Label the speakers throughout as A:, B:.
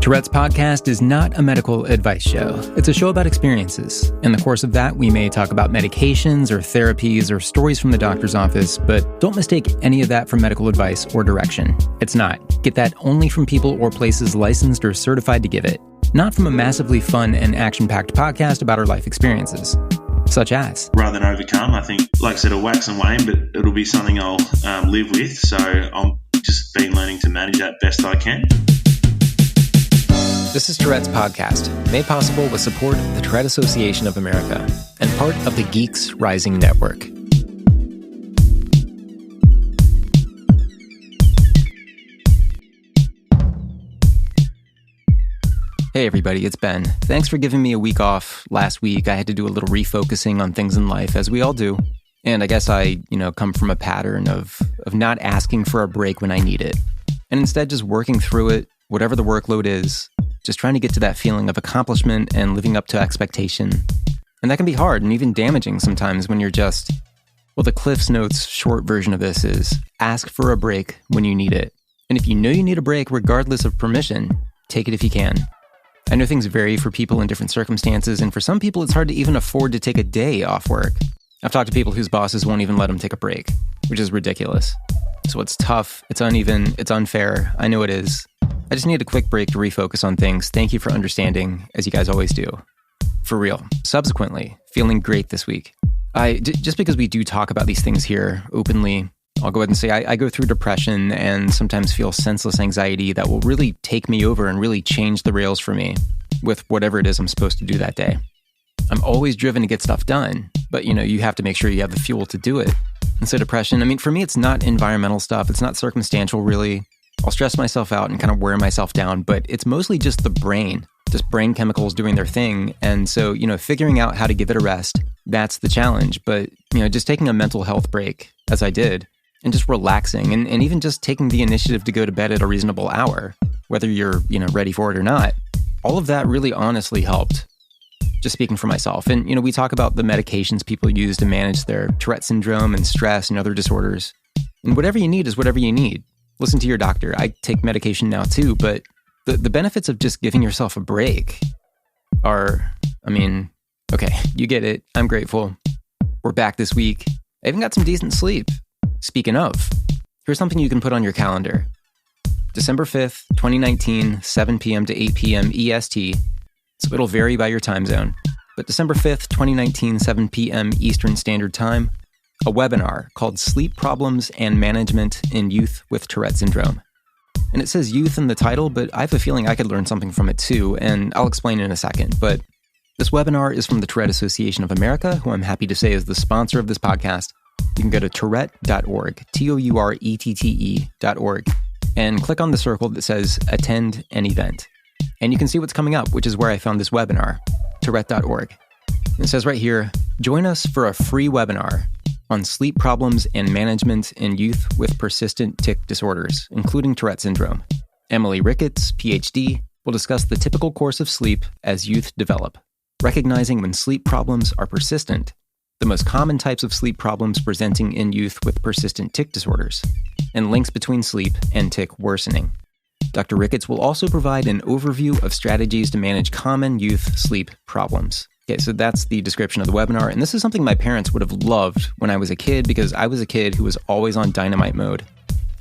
A: Tourette's podcast is not a medical advice show. It's a show about experiences. In the course of that, we may talk about medications or therapies or stories from the doctor's office, but don't mistake any of that for medical advice or direction. It's not. Get that only from people or places licensed or certified to give it. Not from a massively fun and action-packed podcast about our life experiences. Such as?
B: Rather than overcome, I think, like I said, it'll wax and wane, but it'll be something I'll live with. So I'm just been learning to manage that best I can.
A: This is Tourette's podcast, made possible with support of the Tourette Association of America and part of the Geeks Rising Network. Hey everybody, it's Ben. Thanks for giving me a week off. Last week, I had to do a little refocusing on things in life, as we all do. And I guess I, come from a pattern of not asking for a break when I need it. And instead just working through it, whatever the workload is, just trying to get to that feeling of accomplishment and living up to expectation. And that can be hard and even damaging sometimes when you're just, the Cliff's Notes short version of this is ask for a break when you need it. And if you know you need a break, regardless of permission, take it if you can. I know things vary for people in different circumstances, and for some people it's hard to even afford to take a day off work. I've talked to people whose bosses won't even let them take a break, which is ridiculous. So it's tough, it's uneven, it's unfair. I know it is. I just need a quick break to refocus on things. Thank you for understanding, as you guys always do. For real. Subsequently, feeling great this week. Just because we do talk about these things here openly, I'll go ahead and say I go through depression and sometimes feel senseless anxiety that will really take me over and really change the rails for me with whatever it is I'm supposed to do that day. I'm always driven to get stuff done, but you have to make sure you have the fuel to do it. And so depression, for me, it's not environmental stuff. It's not circumstantial, really. I'll stress myself out and kind of wear myself down, but it's mostly just the brain, just brain chemicals doing their thing. And so, figuring out how to give it a rest, that's the challenge. But, just taking a mental health break, as I did, and just relaxing and even just taking the initiative to go to bed at a reasonable hour, whether you're, ready for it or not, all of that really honestly helped. Just speaking for myself. And, we talk about the medications people use to manage their Tourette Syndrome and stress and other disorders. And whatever you need is whatever you need. Listen to your doctor. I take medication now too, but the benefits of just giving yourself a break are, okay, you get it. I'm grateful. We're back this week. I even got some decent sleep. Speaking of, here's something you can put on your calendar. December 5th, 2019, 7 p.m. to 8 p.m. EST. So it'll vary by your time zone. But December 5th, 2019, 7 p.m. Eastern Standard Time, a webinar called Sleep Problems and Management in Youth with Tourette Syndrome. And it says youth in the title, but I have a feeling I could learn something from it too, and I'll explain in a second. But this webinar is from the Tourette Association of America, who I'm happy to say is the sponsor of this podcast. You can go to tourette.org, TOURETTE.org, and click on the circle that says Attend an Event. And you can see what's coming up, which is where I found this webinar, tourette.org. It says right here, join us for a free webinar on sleep problems and management in youth with persistent tic disorders, including Tourette syndrome. Emily Ricketts, PhD, will discuss the typical course of sleep as youth develop, recognizing when sleep problems are persistent, the most common types of sleep problems presenting in youth with persistent tic disorders, and links between sleep and tic worsening. Dr. Ricketts will also provide an overview of strategies to manage common youth sleep problems. Okay, so that's the description of the webinar, and this is something my parents would have loved when I was a kid because I was a kid who was always on dynamite mode.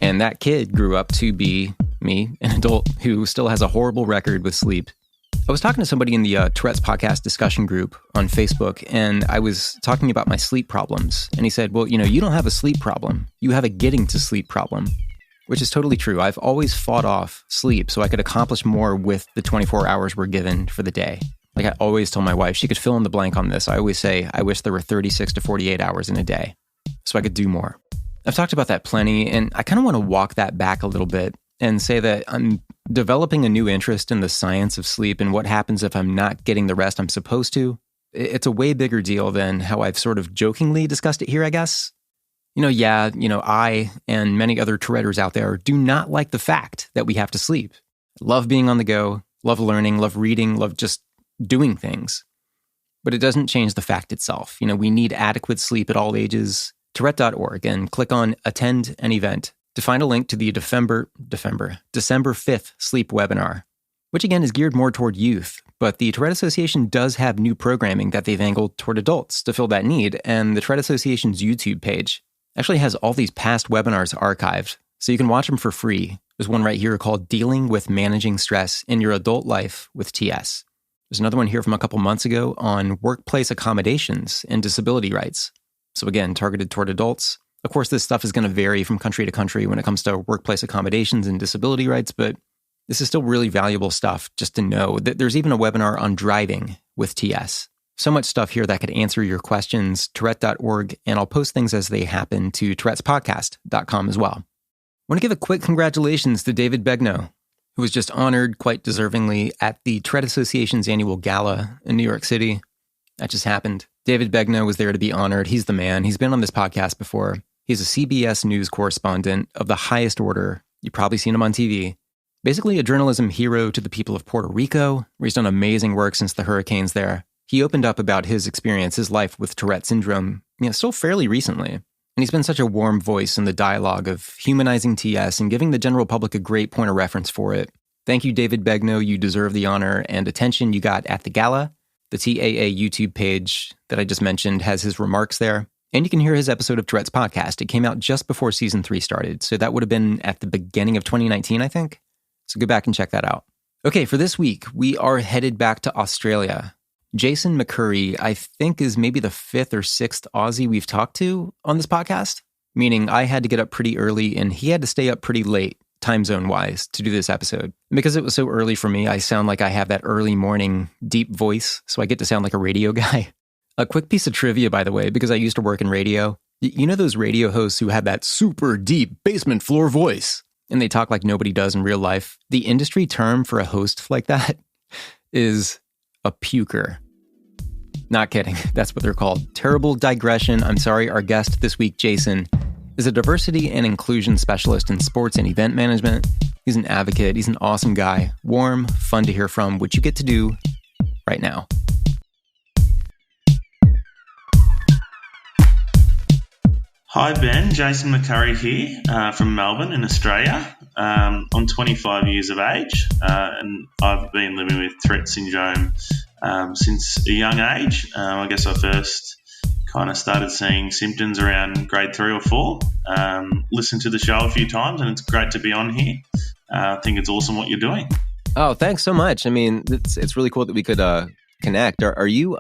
A: And that kid grew up to be me, an adult who still has a horrible record with sleep. I was talking to somebody in the Tourette's podcast discussion group on Facebook, and I was talking about my sleep problems. And he said, well, you don't have a sleep problem. You have a getting to sleep problem, which is totally true. I've always fought off sleep so I could accomplish more with the 24 hours we're given for the day. Like I always tell my wife, she could fill in the blank on this. I always say, I wish there were 36 to 48 hours in a day so I could do more. I've talked about that plenty, and I kind of want to walk that back a little bit and say that I'm developing a new interest in the science of sleep and what happens if I'm not getting the rest I'm supposed to. It's a way bigger deal than how I've sort of jokingly discussed it here, I guess. I and many other Touretters out there do not like the fact that we have to sleep. Love being on the go, love learning, love reading, love just doing things. But it doesn't change the fact itself. We need adequate sleep at all ages. Tourette.org and click on Attend an Event to find a link to the December 5th sleep webinar, which again is geared more toward youth. But the Tourette Association does have new programming that they've angled toward adults to fill that need, and the Tourette Association's YouTube page actually has all these past webinars archived, so you can watch them for free. There's one right here called Dealing with Managing Stress in Your Adult Life with TS. There's another one here from a couple months ago on workplace accommodations and disability rights. So again, targeted toward adults. Of course, this stuff is going to vary from country to country when it comes to workplace accommodations and disability rights, but this is still really valuable stuff just to know. That there's even a webinar on driving with TS. So much stuff here that could answer your questions, Tourette.org, and I'll post things as they happen to Tourette'sPodcast.com as well. I want to give a quick congratulations to David Begnaud, who was just honored quite deservingly at the Tourette Association's annual gala in New York City. That just happened. David Begnaud was there to be honored. He's the man. He's been on this podcast before. He's a CBS News correspondent of the highest order. You've probably seen him on TV. Basically a journalism hero to the people of Puerto Rico, where he's done amazing work since the hurricanes there. He opened up about his experience, his life with Tourette Syndrome, still fairly recently. And he's been such a warm voice in the dialogue of humanizing TS and giving the general public a great point of reference for it. Thank you, David Begnaud. You deserve the honor and attention you got at the gala. The TAA YouTube page that I just mentioned has his remarks there. And you can hear his episode of Tourette's podcast. It came out just before season 3 started. So that would have been at the beginning of 2019, I think. So go back and check that out. Okay, for this week, we are headed back to Australia. Jason McCurry, I think, is maybe the 5th or 6th Aussie we've talked to on this podcast, meaning I had to get up pretty early and he had to stay up pretty late, time zone wise, to do this episode. And because it was so early for me, I sound like I have that early morning deep voice, so I get to sound like a radio guy. A quick piece of trivia, by the way, because I used to work in radio. You know those radio hosts who have that super deep basement floor voice? And they talk like nobody does in real life. The industry term for a host like that is a puker. Not kidding. That's what they're called. Terrible digression. I'm sorry. Our guest this week, Jason, is a diversity and inclusion specialist in sports and event management. He's an advocate. He's an awesome guy. Warm, fun to hear from, which you get to do right now.
B: Hi Ben, Jason McCurry here from Melbourne in Australia. I'm 25 years of age and I've been living with Tourette Syndrome since a young age. I guess I first kind of started seeing symptoms around grade 3 or 4. Listened to the show a few times and it's great to be on here. I think it's awesome what you're doing.
A: Oh, thanks so much. I mean, it's really cool that we could connect. Are you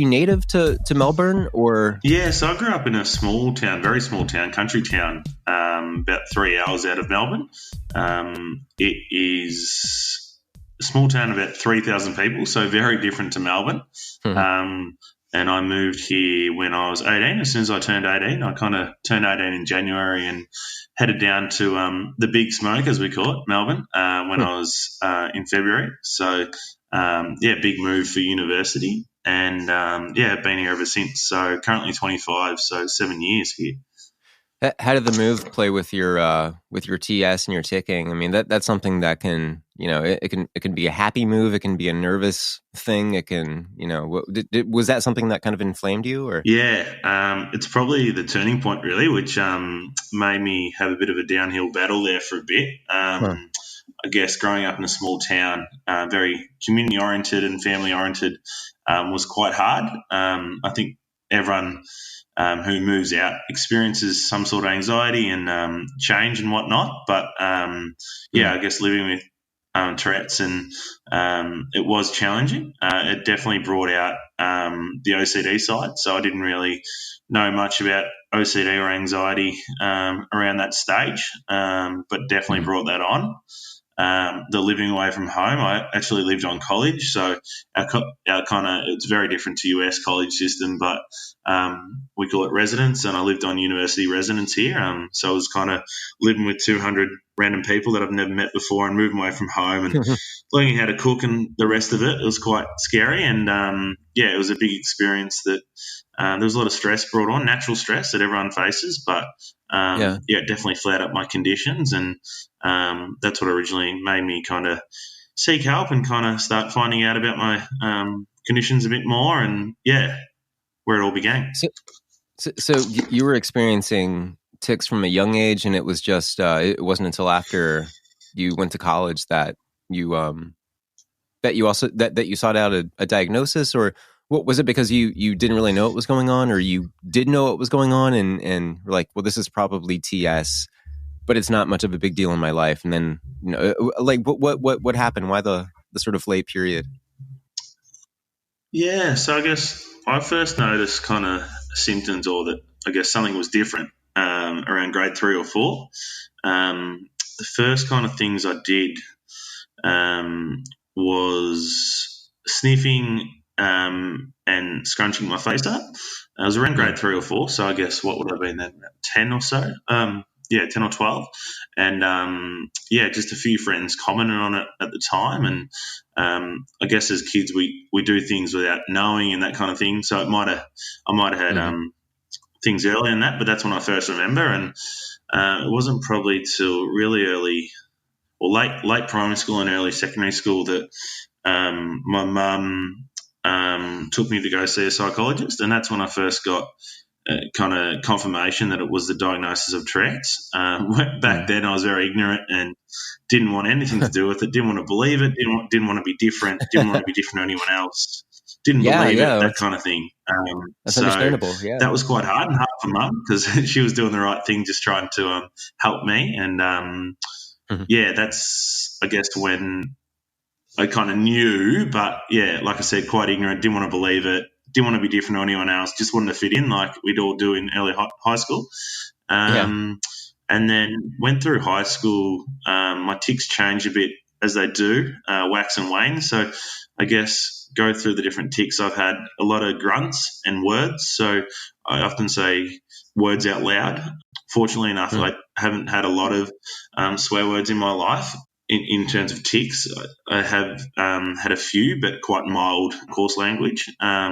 A: native to Melbourne or?
B: Yeah, so I grew up in a small town, very small town, country town, about 3 hours out of Melbourne. It is a small town of about 3,000 people, so very different to Melbourne. And I moved here when I was 18. As soon as I turned 18, I kind of turned 18 in January and headed down to the Big Smoke, as we call it, Melbourne, when I was in February. So, big move for university. And, I've been here ever since. So currently 25, so 7 years here.
A: How did the move play with your TS and your ticking? I mean, that's something that can, it can be a happy move. It can be a nervous thing. It can, was that something that kind of inflamed you? Or
B: yeah, it's probably the turning point really, which made me have a bit of a downhill battle there for a bit. I guess growing up in a small town, very community oriented and family oriented, was quite hard. I think everyone who moves out experiences some sort of anxiety and change and whatnot. But I guess living with Tourette's and it was challenging. It definitely brought out the OCD side. So I didn't really know much about OCD or anxiety around that stage, but definitely brought that on. The living away from home, I actually lived on college, so our kind of it's very different to US college system, but we call it residence, and I lived on university residence here. So I was kind of living with 200 random people that I've never met before, and moving away from home and learning how to cook and the rest of it. It was quite scary, and it was a big experience that there was a lot of stress brought on, natural stress that everyone faces, but it definitely flared up my conditions, and that's what originally made me kind of seek help and kind of start finding out about my conditions a bit more, and where it all began.
A: So you were experiencing tics from a young age, and it was just it wasn't until after you went to college that you that you also that you sought out a diagnosis, or what was it? Because you didn't really know what was going on, or you did know what was going on, and were like, well, this is probably TS, but it's not much of a big deal in my life. And then, like what happened? Why the sort of late period?
B: Yeah, so I guess I first noticed kind of symptoms, or that I guess something was different around grade 3 or 4. The first kind of things I did was sniffing and scrunching my face up. I was around grade 3 or 4, so I guess what would have been then, 10 or so? 10 or 12. And just a few friends commented on it at the time. And I guess as kids, we do things without knowing and that kind of thing. So I might have had things earlier than that, but that's when I first remember. And it wasn't probably till really early or late primary school and early secondary school that my mum took me to go see a psychologist, and that's when I first got kind of confirmation that it was the diagnosis of Tourette's. Back then, I was very ignorant and didn't want anything to do with it. Didn't want to believe it. Didn't want to be different. Didn't want to be different to anyone else. Didn't believe it. That kind of thing.
A: That's understandable. Yeah,
B: that was quite hard for mum, because she was doing the right thing, just trying to help me. And that's, I guess, when I kind of knew, but like I said, quite ignorant, didn't want to believe it, didn't want to be different to anyone else, just wanted to fit in like we'd all do in early high school. And then went through high school, my tics changed a bit, as they do, wax and wane. So I guess go through the different tics. I've had a lot of grunts and words, so I often say words out loud. Fortunately enough, I haven't had a lot of swear words in my life. In terms of tics, I have had a few, but quite mild, coarse language.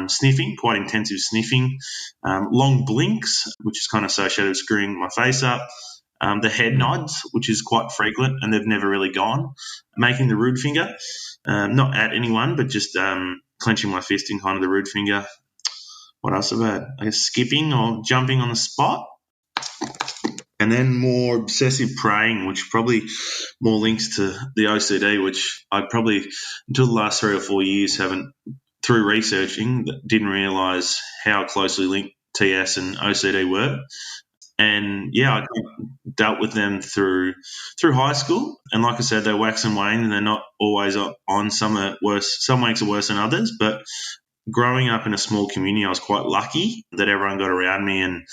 B: Sniffing, quite intensive sniffing. Long blinks, which is kind of associated with screwing my face up. The head nods, which is quite frequent, and they've never really gone. Making the rude finger, not at anyone, but just clenching my fist in kind of the rude finger. What else have I had? I guess skipping or jumping on the spot. And then more obsessive praying, which probably more links to the OCD, which I probably, until the last 3 or 4 years, haven't, through researching, didn't realise how closely linked TS and OCD were. And, I dealt with them through high school. And like I said, they wax and wane, and they're not always on. Some are worse. Some weeks are worse than others. But growing up in a small community, I was quite lucky that everyone got around me, and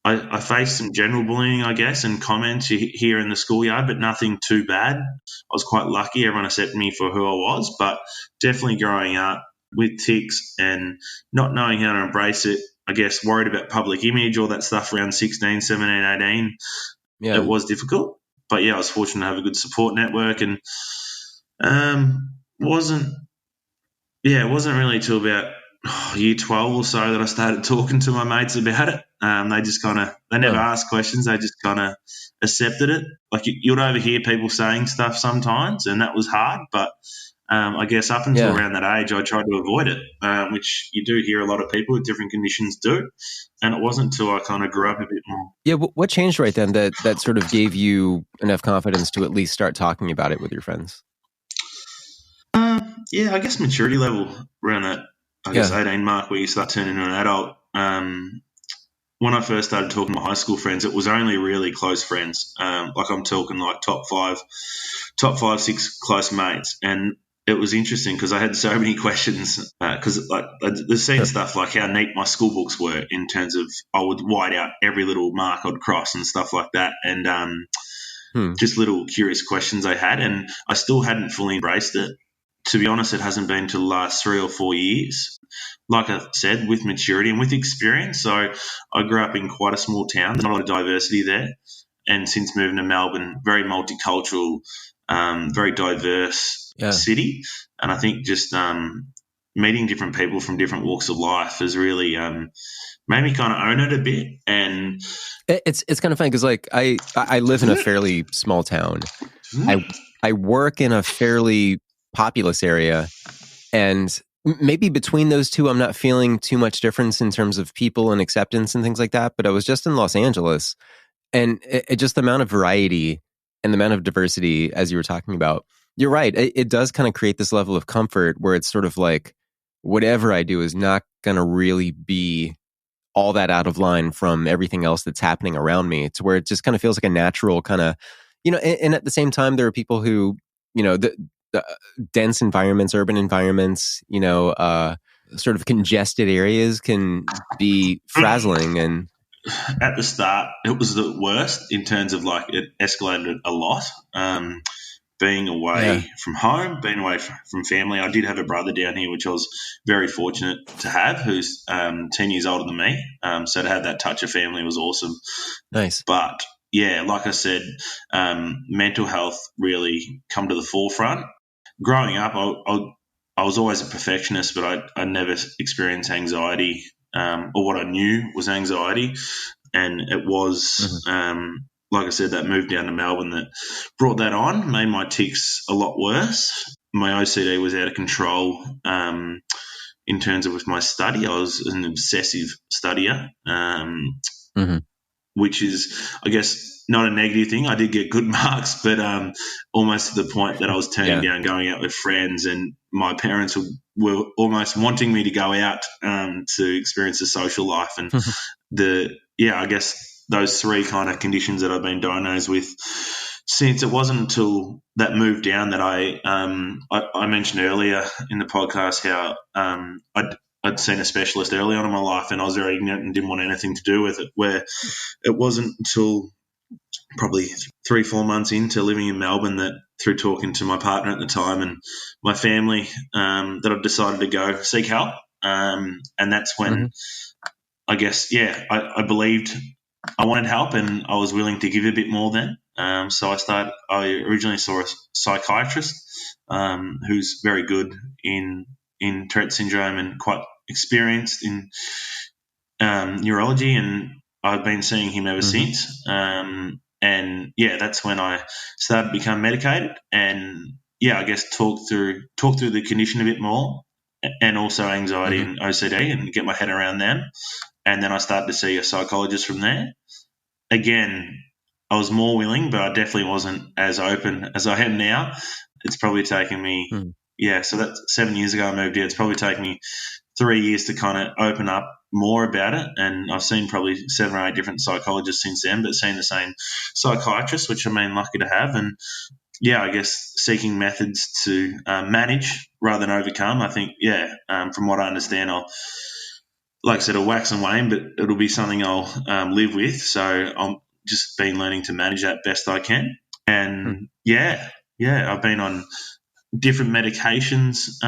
B: I faced some general bullying, I guess, and comments here in the schoolyard, but nothing too bad. I was quite lucky. Everyone accepted me for who I was, but definitely growing up with tics and not knowing how to embrace it, I guess, worried about public image, all that stuff around 16, 17, 18. It was difficult. But, I was fortunate to have a good support network, and wasn't really till about year 12 or so that I started talking to my mates about it. They just they never asked questions. They just kind of accepted it. Like you'd overhear people saying stuff sometimes, and that was hard. But I guess up until around that age, I tried to avoid it, which you do hear a lot of people with different conditions do. And it wasn't until I kind of grew up a bit more.
A: Yeah, what changed right then that sort of gave you enough confidence to at least start talking about it with your friends?
B: I guess maturity level around that, 18 mark, where you start turning into an adult. When I first started talking to my high school friends, it was only really close friends. Like I'm talking like top five, 6 close mates. And it was interesting because I had so many questions, because they've seen stuff like how neat my school books were in terms of I would white out every little mark I'd cross and stuff like that. And just little curious questions I had, and I still hadn't fully embraced it. To be honest, it hasn't been to the last 3 or 4 years. Like I said, with maturity and with experience. So I grew up in quite a small town. There's not a lot of diversity there. And since moving to Melbourne, very multicultural, very diverse city. And I think just meeting different people from different walks of life has really made me kind of own it a bit. And
A: it's kind of funny because like I live in a fairly small town. I work in a fairly populous area, and maybe between those two, I'm not feeling too much difference in terms of people and acceptance and things like that. But I was just in Los Angeles, and just the amount of variety and the amount of diversity, as you were talking about, You're right. It does kind of create this level of comfort where it's sort of like whatever I do is not going to really be all that out of line from everything else that's happening around me. It's where it just kind of feels like a natural kind of, and at the same time, there are people who, the dense environments, urban environments, sort of congested areas can be frazzling. And
B: at the start, it was the worst in terms of like it escalated a lot. Being away from home, being away from family. I did have a brother down here, which I was very fortunate to have, who's 10 years older than me. So to have that touch of family was awesome.
A: Nice.
B: But yeah, like I said, mental health really come to the forefront. Growing up, I was always a perfectionist, but I never experienced anxiety, or what I knew was anxiety. And it was, like I said, that move down to Melbourne that brought that on, made my tics a lot worse. My OCD was out of control in terms of with my study. I was an obsessive studier, which is, I guess, not a negative thing. I did get good marks, but almost to the point that I was turning down going out with friends, and my parents were almost wanting me to go out to experience the social life. And I guess those three kind of conditions that I've been diagnosed with since. It wasn't until that move down that I mentioned earlier in the podcast how I'd seen a specialist early on in my life, and I was very ignorant and didn't want anything to do with it, where it wasn't until probably 3-4 months into living in Melbourne that, through talking to my partner at the time and my family, that I decided to go seek help. And that's when I guess, I believed I wanted help, and I was willing to give a bit more then. So I originally saw a psychiatrist who's very good in Tourette Syndrome and quite experienced in neurology, and I've been seeing him ever since. And that's when I started to become medicated, and I guess talk through the condition a bit more, and also anxiety and OCD, and get my head around them. And then I started to see a psychologist from there. Again, I was more willing, but I definitely wasn't as open as I am now. It's probably taken me, so that's 7 years ago I moved here. It's probably taken me 3 years to kind of open up more about it. And I've seen probably 7 or 8 different psychologists since then, but seen the same psychiatrist, which I'm lucky to have. And I guess seeking methods to manage rather than overcome. I think, from what I understand, like I said, I'll wax and wane, but it'll be something I'll live with. So I'm just been learning to manage that best I can. And I've been on different medications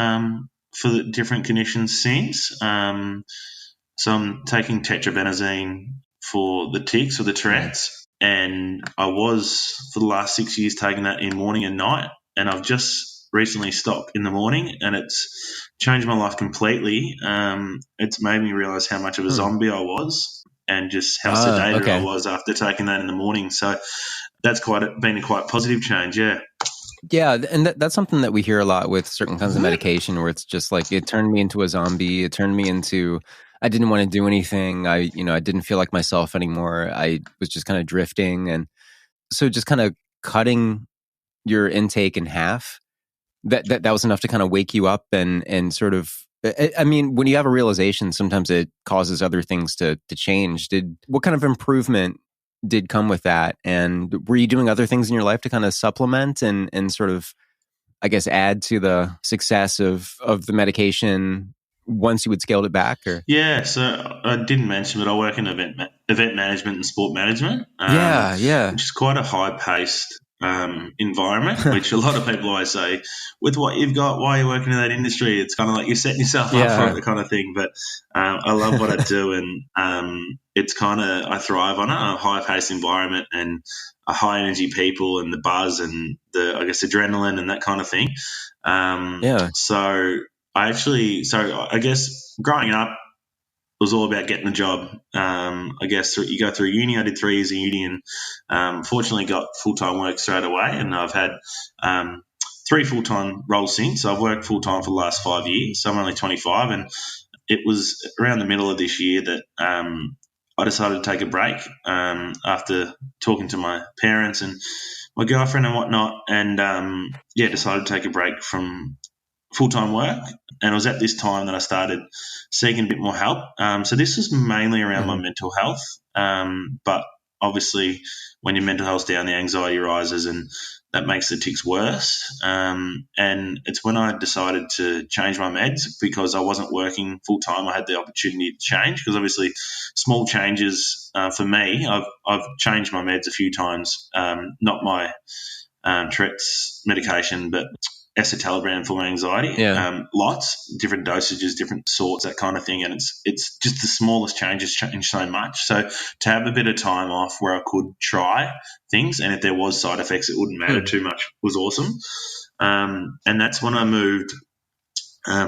B: for the different conditions since. So I'm taking tetrabenazine for the tics or the Tourette's, and I was for the last 6 years taking that in morning and night, and I've just recently stopped in the morning, and it's changed my life completely. It's made me realise how much of a zombie I was, and just how sedated I was after taking that in the morning. So that's been a quite positive change,
A: Yeah, and that's something that we hear a lot with certain kinds of medication, where it's just like it turned me into a zombie. It turned me into, I didn't want to do anything. I didn't feel like myself anymore. I was just kind of drifting, and so just kind of cutting your intake in half. That was enough to kind of wake you up and sort of. I mean, when you have a realization, sometimes it causes other things to change. What kind of improvement did come with that? And were you doing other things in your life to kind of supplement and sort of, I guess, add to the success of the medication once you had scaled it back? Or
B: so I didn't mention, but I work in event management and sport management. Which is quite a high-paced environment, which a lot of people always say, with what you've got, why are you working in that industry? It's kind of like you're setting yourself up for it, kind of thing. But I love what I do, and it's kind of, I thrive on it, a high-paced environment and a high-energy people and the buzz and the, I guess, adrenaline and that kind of thing. So I guess growing up, it was all about getting a job. I guess you go through uni. I did 3 years of uni, and fortunately got full-time work straight away. And I've had 3 full-time roles since. So I've worked full-time for the last 5 years. So I'm only 25, and it was around the middle of this year that I decided to take a break after talking to my parents and my girlfriend and whatnot, and decided to take a break from full-time work. And it was at this time that I started seeking a bit more help. So this was mainly around my mental health, but obviously when your mental health's down, the anxiety rises, and that makes the tics worse. And it's when I decided to change my meds because I wasn't working full time. I had the opportunity to change because obviously small changes for me. I've changed my meds a few times, not my Tourette's medication, but escitalopram for my anxiety.
A: Yeah.
B: Lots, different dosages, different sorts, that kind of thing. And it's just the smallest changes change so much. So to have a bit of time off where I could try things, and if there was side effects, it wouldn't matter too much, was awesome. And that's when I moved.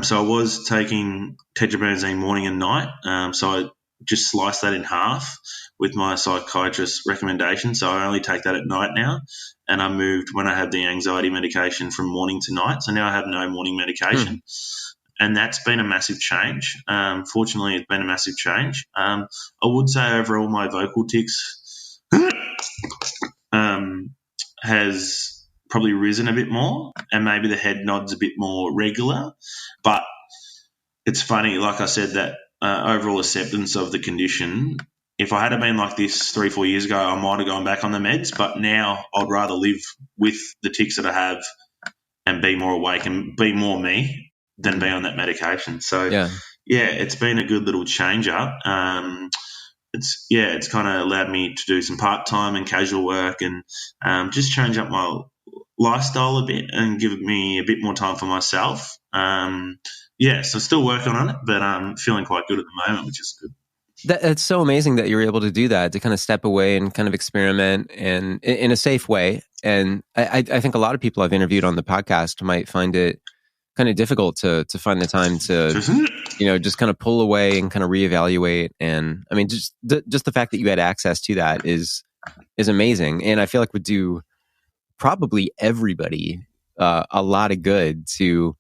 B: So I was taking tetrabenazine morning and night. So I just sliced that in half with my psychiatrist's recommendation. So I only take that at night now. And I moved when I had the anxiety medication from morning to night. So now I have no morning medication. And that's been a massive change. Fortunately, it's been a massive change. I would say overall my vocal tics has probably risen a bit more, and maybe the head nod's a bit more regular. But it's funny, like I said, that overall acceptance of the condition, if I had been like this 3-4 years ago, I might have gone back on the meds, but now I'd rather live with the tics that I have and be more awake and be more me than be on that medication. So, yeah it's been a good little changer. It's kind of allowed me to do some part-time and casual work and just change up my lifestyle a bit and give me a bit more time for myself. So still working on it, but I'm feeling quite good at the moment, which is good.
A: It's so amazing that you're able to do that, to kind of step away and kind of experiment and in a safe way. And I think a lot of people I've interviewed on the podcast might find it kind of difficult to find the time to, just kind of pull away and kind of reevaluate. And I mean, just the fact that you had access to that is amazing. And I feel like would do probably everybody a lot of good to,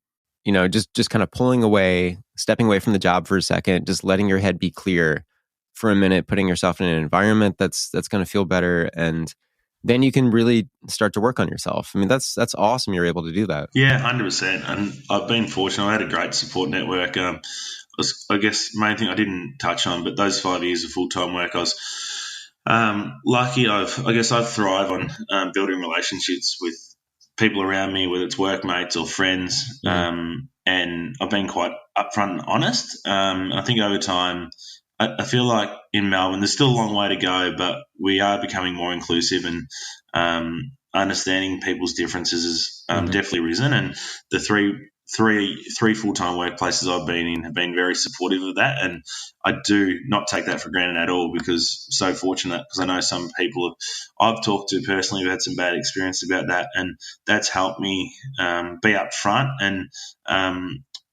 A: just kind of pulling away, stepping away from the job for a second, just letting your head be clear for a minute, putting yourself in an environment that's going to feel better, and then you can really start to work on yourself. I mean, that's awesome. You're able to do that.
B: Yeah, 100%. And I've been fortunate. I had a great support network. I guess main thing I didn't touch on, but those 5 years of full-time work, I was lucky. I thrive on building relationships with people around me, whether it's workmates or friends. And I've been quite upfront and honest. I think over time, I feel like in Melbourne, there's still a long way to go, but we are becoming more inclusive, and understanding people's differences has definitely risen. And the three full-time workplaces I've been in have been very supportive of that, and I do not take that for granted at all, because so fortunate, because I know some people I've talked to personally have had some bad experiences about that, and that's helped me be upfront. And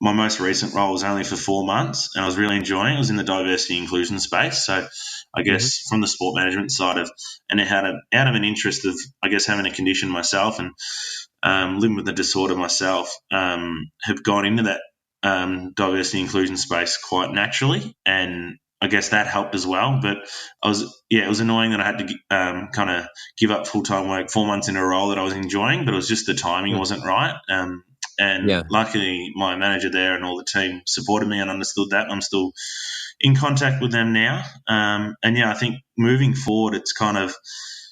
B: my most recent role was only for 4 months, and I was really enjoying it. It was in the diversity inclusion space. So I guess from the sport management side and it had out of an interest of, I guess, having a condition myself and living with a disorder myself, have gone into that diversity inclusion space quite naturally. And I guess that helped as well. But it was annoying that I had to kind of give up full-time work 4 months in a role that I was enjoying, but it was just the timing wasn't right. Luckily, my manager there and all the team supported me and understood that. I'm still in contact with them now. I think moving forward, it's kind of,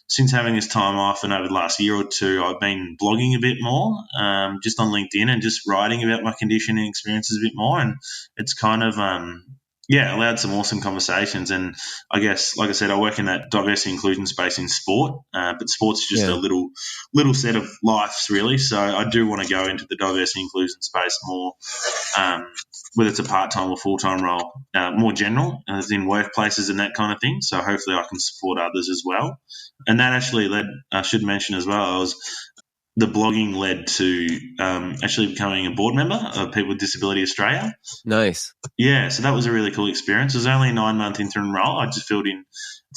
B: since having this time off and over the last year or two, I've been blogging a bit more, just on LinkedIn, and just writing about my condition and experiences a bit more. And it's kind of, allowed some awesome conversations. And I guess, like I said, I work in that diversity inclusion space in sport, but sport's just a little set of lives, really. So I do want to go into the diversity inclusion space more, whether it's a part-time or full-time role, more general, as in workplaces and that kind of thing. So hopefully I can support others as well. And that actually led, I should mention as well, the blogging led to actually becoming a board member of People with Disability Australia.
A: Nice.
B: Yeah, so that was a really cool experience. It was only a 9-month interim role. I just filled in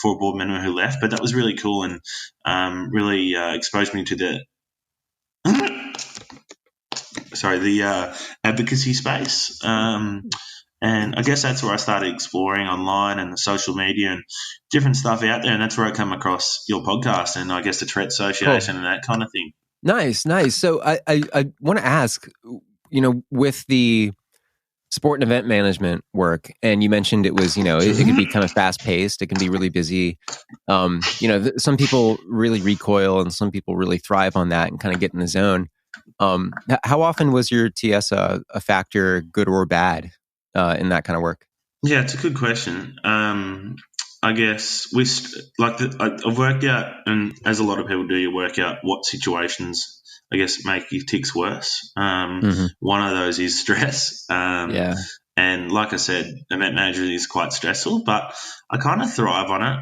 B: for a board member who left, but that was really cool and really exposed me to the advocacy space. And I guess that's where I started exploring online and the social media and different stuff out there. And that's where I come across your podcast and I guess the Tourette Association and that kind of thing.
A: Nice. So I want to ask, with the sport and event management work, and you mentioned it was, it can be kind of fast paced. It can be really busy. Some people really recoil and some people really thrive on that and kind of get in the zone. How often was your TS a factor, good or bad, in that kind of work?
B: Yeah, it's a good question. I guess I've worked out, and as a lot of people do, you work out what situations, I guess, make your ticks worse. One of those is stress. And like I said, event manager is quite stressful, but I kind of thrive on it.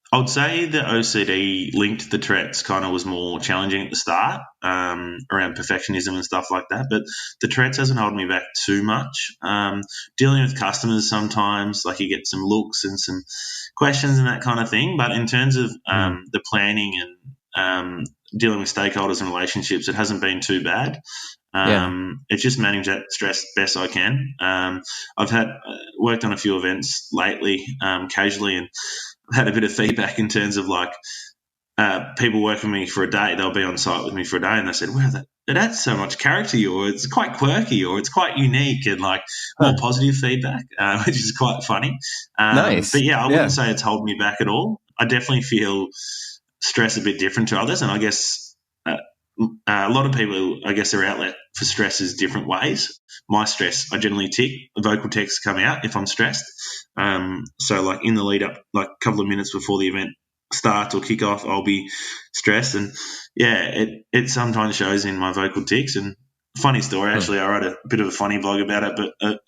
B: I would say the OCD linked to the Tourette's kind of was more challenging at the start, around perfectionism and stuff like that. But the Tourette's hasn't held me back too much. Dealing with customers sometimes, like you get some looks and some questions and that kind of thing. But in terms of the planning and dealing with stakeholders and relationships, it hasn't been too bad. It's just managed that stress best I can. I've worked on a few events lately, casually, and had a bit of feedback in terms of people work with me for a day. They'll be on site with me for a day, and they said, "Wow, that adds so much character, or it's quite quirky, or it's quite unique," and more positive feedback, which is quite funny.
A: Nice.
B: But I wouldn't say it's holding me back at all. I definitely feel stress a bit different to others, and I guess a lot of people, I guess, their outlet for stress is different ways. My stress, I generally tick. Vocal texts come out if I'm stressed. So in the lead up, a couple of minutes before the event starts or kick off, I'll be stressed. And it sometimes shows in my vocal tics. And funny story, actually, I wrote a bit of a funny blog about it. But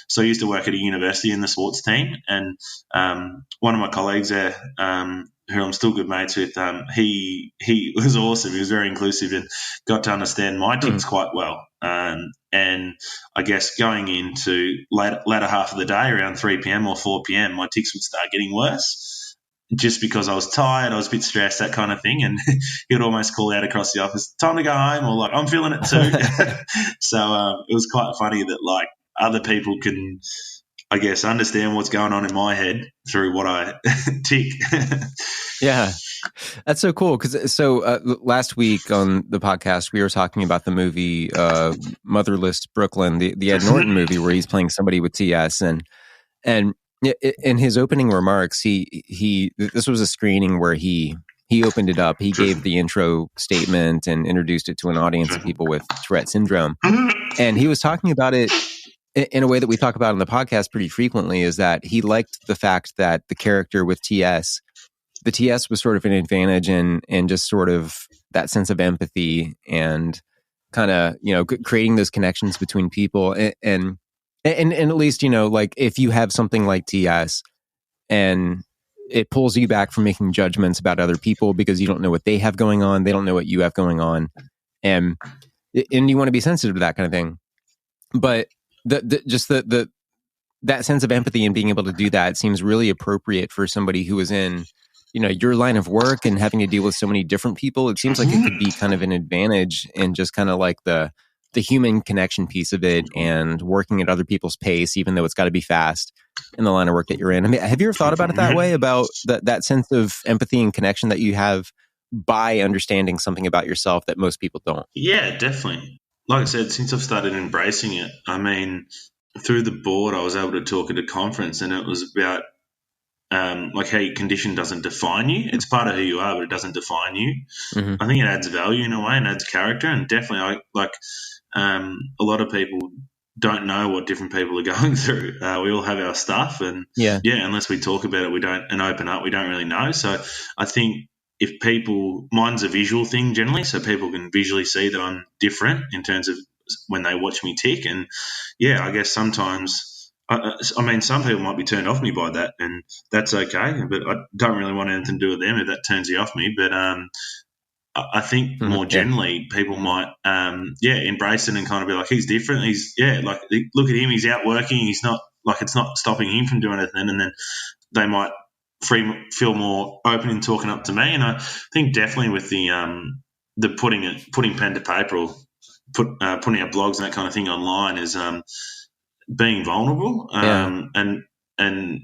B: so I used to work at a university in the sports team, and one of my colleagues there, who I'm still good mates with, he was awesome. He was very inclusive and got to understand my tics quite well. And I guess going into latter half of the day, around 3 p.m. or 4 p.m., my tics would start getting worse just because I was tired, I was a bit stressed, that kind of thing. And he would almost call out across the office, "Time to go home," or "I'm feeling it too." So it was quite funny that other people can, I guess, understand what's going on in my head through what I tick.
A: Yeah, that's so cool. Last week on the podcast, we were talking about the movie Motherless Brooklyn, the Ed Norton movie where he's playing somebody with TS, and in his opening remarks, this was a screening where he opened it up. He gave the intro statement and introduced it to an audience of people with Tourette Syndrome, and he was talking about it in a way that we talk about on the podcast pretty frequently, is that he liked the fact that the character with the TS was sort of an advantage in just sort of that sense of empathy and kind of, creating those connections between people. And at least, if you have something like TS and it pulls you back from making judgments about other people because you don't know what they have going on, they don't know what you have going on. And you want to be sensitive to that kind of thing. But that sense of empathy and being able to do that seems really appropriate for somebody who is in, your line of work and having to deal with so many different people. It seems like it could be kind of an advantage in just kind of the human connection piece of it and working at other people's pace, even though it's got to be fast in the line of work that you're in. I mean, have you ever thought about it that way, about that sense of empathy and connection that you have by understanding something about yourself that most people don't?
B: Yeah, definitely. Like I said, since I've started embracing it, I mean, through the board, I was able to talk at a conference, and it was about how your condition doesn't define you. It's part of who you are, but it doesn't define you. Mm-hmm. I think it adds value in a way and adds character, and definitely a lot of people don't know what different people are going through. We all have our stuff, and unless we talk about it, we don't, and open up, we don't really know. So I think mine's a visual thing generally, so people can visually see that I'm different in terms of when they watch me tick. And I guess sometimes, some people might be turned off me by that, and that's okay, but I don't really want anything to do with them if that turns you off me. But I think more generally, people might embrace it and kind of be like, he's different. He's look at him, he's out working. He's not, it's not stopping him from doing anything. And then they might feel more open in talking up to me. And I think definitely with the putting pen to paper, or putting out blogs and that kind of thing online is being vulnerable, and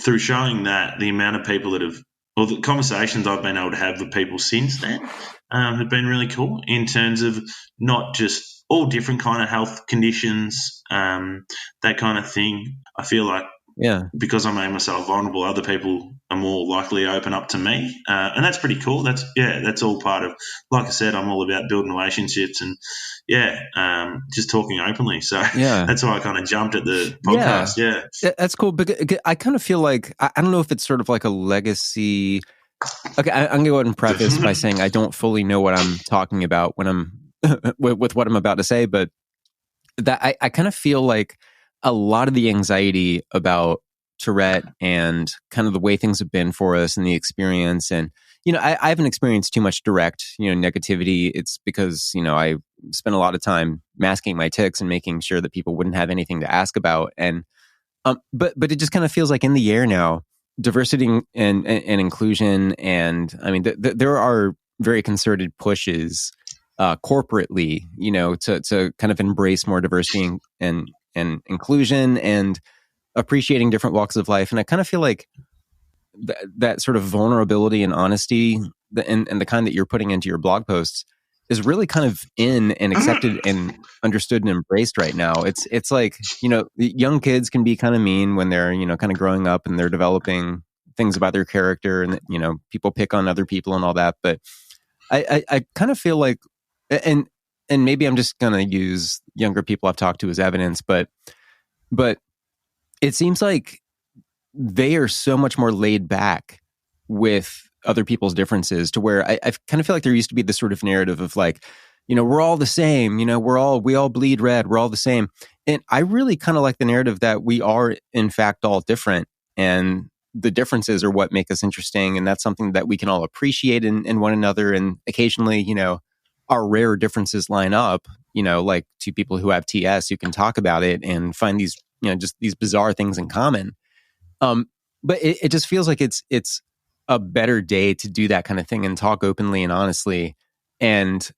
B: through showing that, the amount of people that have, or the conversations I've been able to have with people since then have been really cool in terms of not just all different kind of health conditions, that kind of thing. I feel like because I made myself vulnerable, other people are more likely to open up to me, and that's pretty cool. That's all part of, like I said, I'm all about building relationships and just talking openly. So that's why I kind of jumped at the podcast. Yeah,
A: that's cool. Because I kind of feel like I don't know if it's sort of like a legacy. Okay, I'm going to go ahead and preface by saying I don't fully know what I'm talking about when I'm with what I'm about to say, but that I kind of feel like a lot of the anxiety about Tourette and kind of the way things have been for us and the experience. And, I haven't experienced too much direct, negativity. It's because, I spent a lot of time masking my tics and making sure that people wouldn't have anything to ask about. And, but it just kind of feels like in the air now, diversity and inclusion. And I mean, there are very concerted pushes corporately, to kind of embrace more diversity and inclusion and appreciating different walks of life. And I kind of feel like that sort of vulnerability and honesty and the kind that you're putting into your blog posts is really kind of in and accepted and understood and embraced right now. It's like, young kids can be kind of mean when they're, kind of growing up and they're developing things about their character and, people pick on other people and all that. But I kind of feel like, and maybe I'm just going to use younger people I've talked to as evidence, but it seems like they are so much more laid back with other people's differences to where I kind of feel like there used to be this sort of narrative of like, we're all the same, we all bleed red, we're all the same. And I really kind of like the narrative that we are in fact all different, and the differences are what make us interesting. And that's something that we can all appreciate in one another. And occasionally, our rare differences line up, like two people who have TS who can talk about it and find these, just these bizarre things in common. But it just feels like it's a better day to do that kind of thing and talk openly and honestly and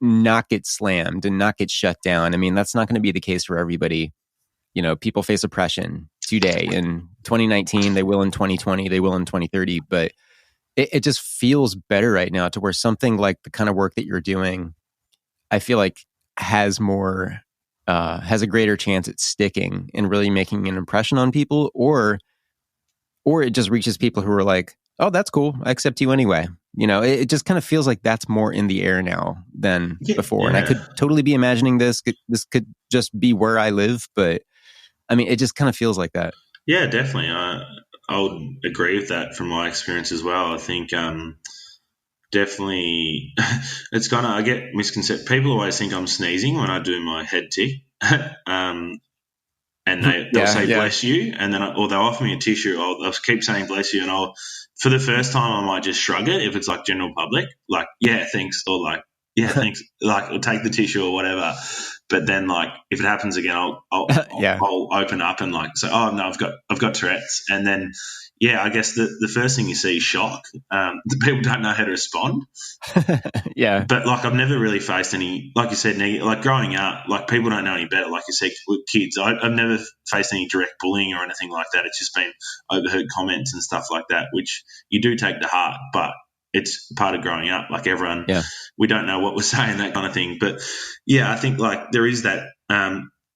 A: not get slammed and not get shut down. I mean, that's not going to be the case for everybody. People face oppression today in 2019, they will in 2020, they will in 2030, but it just feels better right now to where something like the kind of work that you're doing, I feel like has more, has a greater chance at sticking and really making an impression on people, or it just reaches people who are like, oh, that's cool, I accept you anyway. It just kind of feels like that's more in the air now than before. And I could totally be imagining this. This could just be where I live, but I mean, it just kind of feels like that.
B: Yeah, definitely. I would agree with that from my experience as well. I think definitely it's kind of, I get misconception. People always think I'm sneezing when I do my head tick. And they'll say bless you, and then or they'll offer me a tissue. I'll keep saying bless you, and for the first time I might just shrug it if it's like general public, like thanks, or like thanks, like, or take the tissue or whatever. But then, like, if it happens again, I'll open up and like say, oh no, I've got Tourette's, and then I guess the first thing you see is shock. The people don't know how to respond. But like, I've never really faced any, like you said, like growing up, like people don't know any better. Like you said, with kids, I've never faced any direct bullying or anything like that. It's just been overheard comments and stuff like that, which you do take to heart, but it's part of growing up. Like everyone, we don't know what we're saying, that kind of thing. But I think like there is that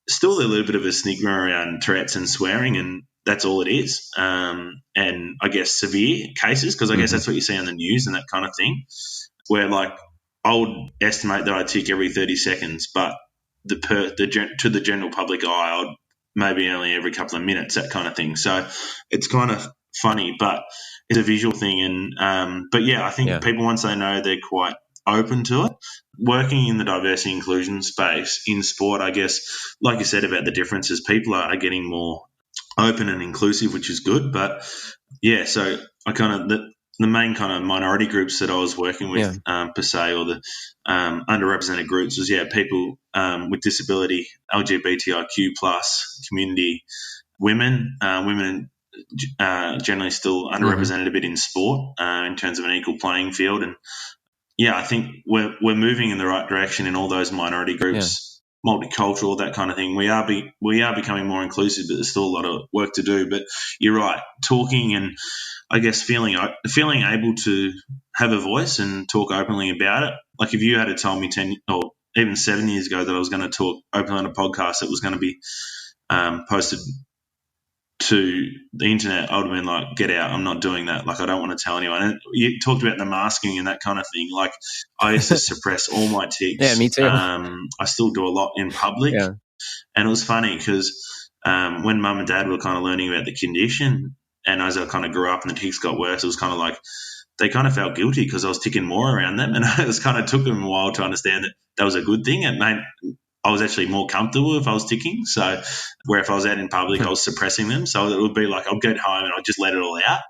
B: still a little bit of a stigma around Tourette's and swearing, and that's all it is. And I guess severe cases, because I guess that's what you see on the news and that kind of thing, where like I would estimate that I tick every 30 seconds, but to the general public eye, I'd maybe only every couple of minutes, that kind of thing. So it's kind of funny, but it's a visual thing. And but I think people, once they know, they're quite open to it. Working in the diversity inclusion space in sport, I guess, like you said about the differences, people are getting more open and inclusive, which is good. But so I kind of the main kind of minority groups that I was working with per se, or the underrepresented groups, was people with disability, LGBTIQ plus community, women generally still underrepresented a bit in sport in terms of an equal playing field. And yeah, I think we're moving in the right direction in all those minority groups, multicultural, that kind of thing. We are becoming more inclusive, but there's still a lot of work to do. But you're right, talking and I guess feeling able to have a voice and talk openly about it. Like if you had told me 10 or even 7 years ago that I was going to talk openly on a podcast that was going to be posted to the internet, I would have been like, get out, I'm not doing that. Like, I don't want to tell anyone. And you talked about the masking and that kind of thing. Like, I used to suppress all my tics.
A: Yeah, me too.
B: I still do a lot in public.
A: Yeah.
B: And it was funny because when mum and dad were kind of learning about the condition, and as I kind of grew up and the tics got worse, it was kind of like they kind of felt guilty because I was ticking more around them. And it was kind of took them a while to understand that that was a good thing. It made I was actually more comfortable if I was ticking. So where if I was out in public, I was suppressing them. So it would be like I'll get home and I'll just let it all out.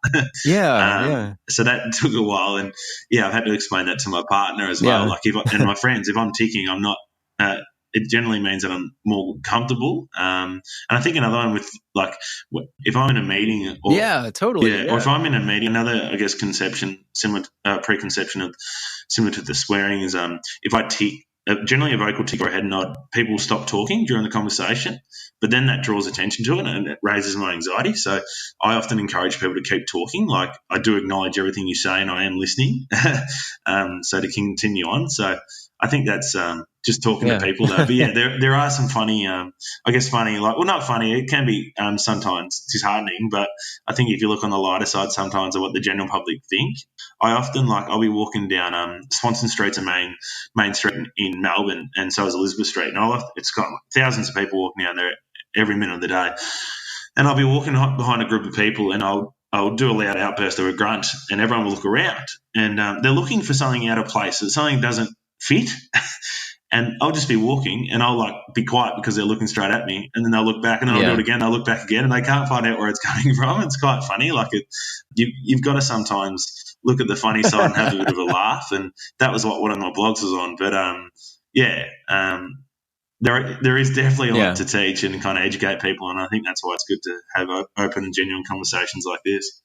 A: Yeah.
B: So that took a while. And, yeah, I've had to explain that to my partner as well.
A: Yeah.
B: Like and my friends, if I'm ticking, I'm not it generally means that I'm more comfortable. And I think another one with, like, if I'm in a meeting or
A: totally.
B: or if I'm in a meeting, another, I guess, preconception of similar to the swearing is if I tick, generally a vocal tick or a head nod, people stop talking during the conversation, but then that draws attention to it and it raises my anxiety. So I often encourage people to keep talking. Like, I do acknowledge everything you say and I am listening. So to continue on. So I think that's just talking to people though. But yeah, there are some funny, like, well, not funny. It can be sometimes disheartening, but I think if you look on the lighter side sometimes of what the general public think, I often, like, I'll be walking down Swanston Street's a main street in Melbourne, and so is Elizabeth Street, and it's got thousands of people walking down there every minute of the day, and I'll be walking behind a group of people, and I'll do a loud outburst or a grunt, and everyone will look around, and they're looking for something out of place, that something doesn't fit. And I'll just be walking and I'll, like, be quiet because they're looking straight at me, and then they'll look back and then I'll do it again. They'll look back again and they can't find out where it's coming from. It's quite funny. Like, you've got to sometimes look at the funny side and have a bit of a laugh. And that was what one of my blogs was on. But there is definitely a lot to teach and kind of educate people. And I think that's why it's good to have open and genuine conversations like this.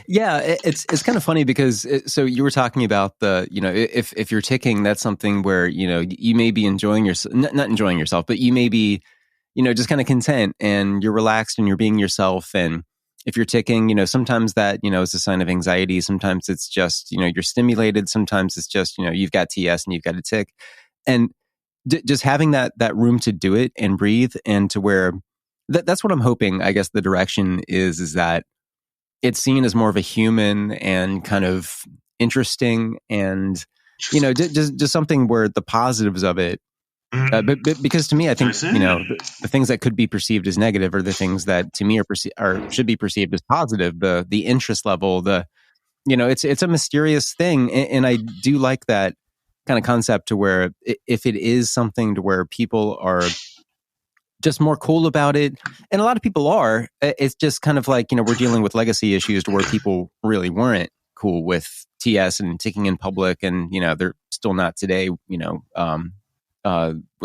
A: Yeah, it's kind of funny because so you were talking about the, if you're ticking, that's something where, you may be enjoying yourself, not enjoying yourself, but you may be, just kind of content and you're relaxed and you're being yourself. And if you're ticking, sometimes that, is a sign of anxiety. Sometimes it's just, you're stimulated. Sometimes it's just, you've got TS and you've got a tick. And just having that room to do it and breathe, and to where that's what I'm hoping, I guess the direction is that it's seen as more of a human and kind of interesting, and just something where the positives of it. But because to me, I think the things that could be perceived as negative are the things that to me should be perceived as positive. The interest level, it's a mysterious thing, and I do like that kind of concept to where if it is something to where people are just more cool about it. And a lot of people are. It's just kind of like, we're dealing with legacy issues to where people really weren't cool with TS and ticking in public. And, they're still not today, with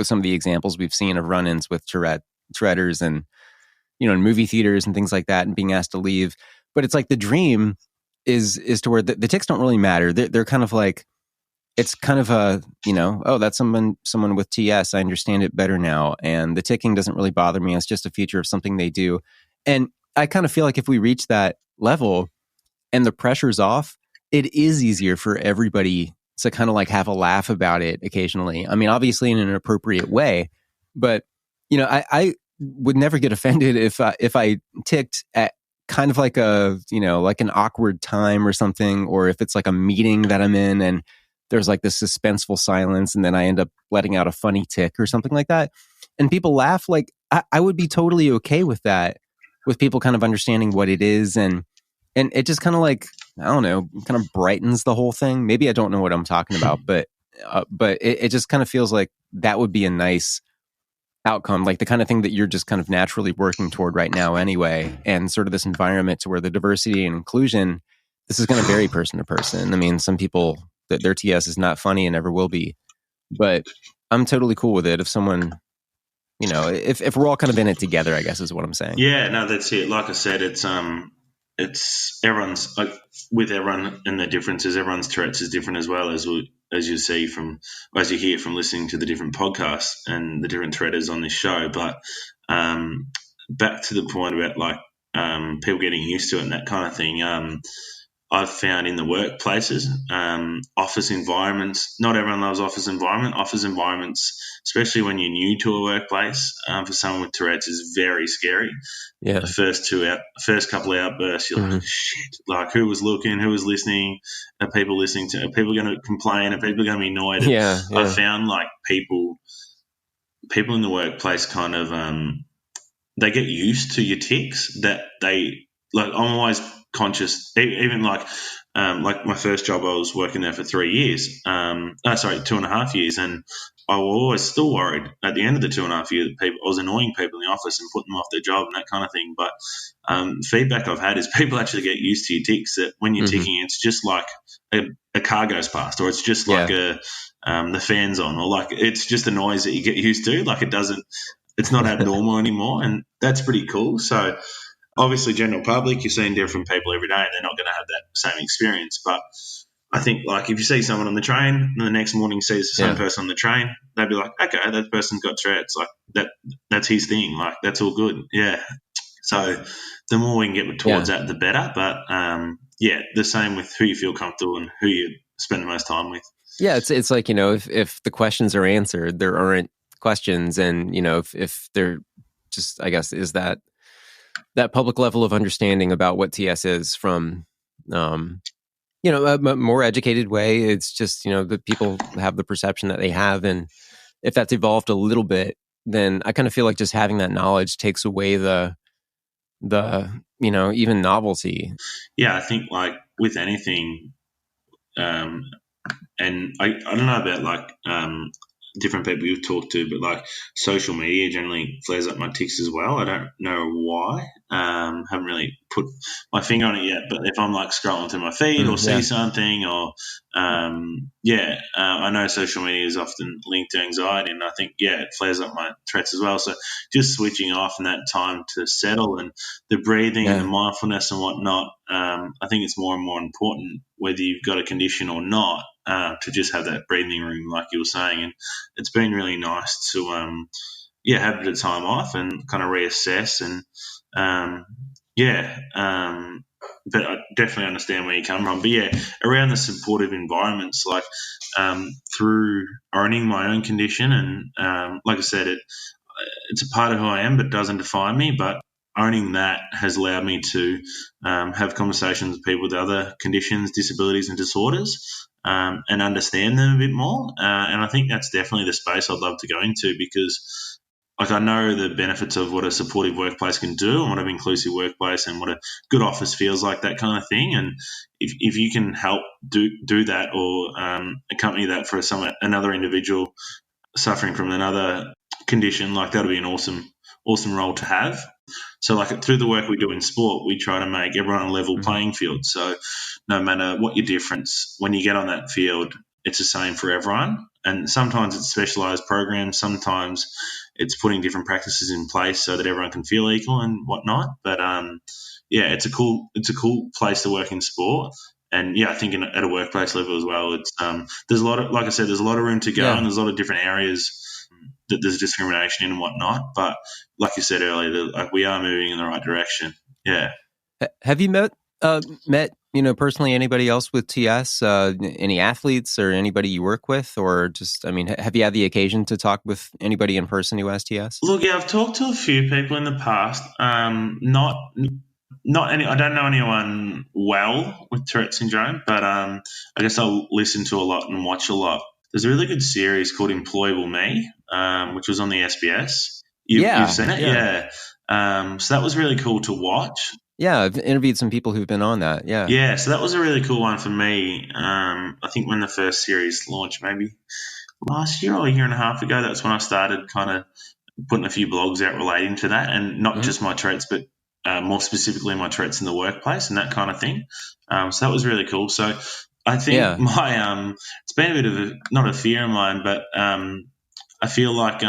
A: some of the examples we've seen of run-ins with Touretters and, in movie theaters and things like that, and being asked to leave. But it's like the dream is to where the tics don't really matter. They're kind of like, it's kind of a, that's someone with TS. I understand it better now. And the ticking doesn't really bother me. It's just a feature of something they do. And I kind of feel like if we reach that level and the pressure's off, it is easier for everybody to kind of like have a laugh about it occasionally. I mean, obviously in an appropriate way, but, I would never get offended if I ticked at kind of like like an awkward time or something, or if it's like a meeting that I'm in and there's like this suspenseful silence, and then I end up letting out a funny tick or something like that, and people laugh. Like, I would be totally okay with that, with people kind of understanding what it is, and it just kind of like, I don't know, kind of brightens the whole thing. Maybe I don't know what I'm talking about, but it just kind of feels like that would be a nice outcome, like the kind of thing that you're just kind of naturally working toward right now anyway, and sort of this environment to where the diversity and inclusion, this is going to vary person to person. I mean, some people, that their TS is not funny and never will be, but I'm totally cool with it if someone, if we're all kind of in it together, I guess is what I'm saying.
B: Yeah, no, that's it. Like I said, it's everyone's, like, with everyone and their differences, everyone's Tourette's is different as well, as as you see as you hear from listening to the different podcasts and the different threaders on this show. But back to the point about like people getting used to it and that kind of thing. I've found in the workplaces, office environments, not everyone loves office environment. Office environments, especially when you're new to a workplace, for someone with Tourette's is very scary.
A: Yeah.
B: The first couple of outbursts, you're like, shit, like who was looking, who was listening, are people listening to, are people going to complain, are people going to be annoyed?
A: Yeah.
B: I've found like people in the workplace kind of, they get used to your tics that they, like I'm always conscious, even like my first job, I was working there for 3 years. 2.5 years, and I was always still worried at the end of the 2.5 years that I was annoying people in the office and putting them off their job and that kind of thing. But feedback I've had is people actually get used to your tics. That when you're ticking, it's just like a car goes past, or it's just like the fan's on, or like it's just a noise that you get used to. Like it's not abnormal anymore, and that's pretty cool. So obviously, general public, you're seeing different people every day, and they're not going to have that same experience. But I think, like, if you see someone on the train, and the next morning sees the same person on the train, they'd be like, okay, that person's got Tourette's. Like, that's his thing. Like, that's all good. Yeah. So the more we can get towards that, the better. But, the same with who you feel comfortable and who you spend the most time with.
A: Yeah, it's like, if the questions are answered, there aren't questions. And, if they're just, I guess, is that public level of understanding about what TS is from, a more educated way. It's just, that people have the perception that they have. And if that's evolved a little bit, then I kind of feel like just having that knowledge takes away the even novelty.
B: Yeah, I think like with anything, and I don't know about like different people you've talked to, but like social media generally flares up my tics as well. I don't know why. Haven't really put my finger on it yet, but if I'm like scrolling through my feed or see something, or I know social media is often linked to anxiety, and I think it flares up my Tourette's as well. So just switching off in that time to settle, and the breathing and the mindfulness and whatnot, I think it's more and more important whether you've got a condition or not, to just have that breathing room like you were saying. And it's been really nice to have a bit of time off and kind of reassess, and but I definitely understand where you come from. But around the supportive environments, like through owning my own condition, and like I said, it's a part of who I am, but doesn't define me. But owning that has allowed me to have conversations with people with other conditions, disabilities and disorders, and understand them a bit more. And I think that's definitely the space I'd love to go into, because like I know the benefits of what a supportive workplace can do, and what an inclusive workplace, and what a good office feels like, that kind of thing. And if you can help do that, or accompany that for another individual suffering from another condition, like that'll be an awesome role to have. So like through the work we do in sport, we try to make everyone a level playing field. So no matter what your difference, when you get on that field, it's the same for everyone. And sometimes it's specialised programs, sometimes it's putting different practices in place so that everyone can feel equal and whatnot. But it's a cool place to work in sport. And I think at a workplace level as well, it's there's a lot of, like I said, there's a lot of room to go, and there's a lot of different areas that there's discrimination in and whatnot. But like you said earlier, like we are moving in the right direction. Yeah.
A: Have you met personally anybody else with TS? Any athletes or anybody you work with, or just, have you had the occasion to talk with anybody in person who has TS?
B: Look, I've talked to a few people in the past. Not any. I don't know anyone well with Tourette syndrome, but I guess I'll listen to a lot and watch a lot. There's a really good series called Employable Me, which was on the SBS. You've seen it? Yeah. So that was really cool to watch.
A: Yeah, I've interviewed some people who've been on that. Yeah.
B: Yeah, so that was a really cool one for me. I think when the first series launched, maybe last year or a year and a half ago, that's when I started kind of putting a few blogs out relating to that, and not just my Tourette's, but more specifically my Tourette's in the workplace and that kind of thing. So that was really cool. So I think my it's been a bit of not a fear of mine, but I feel like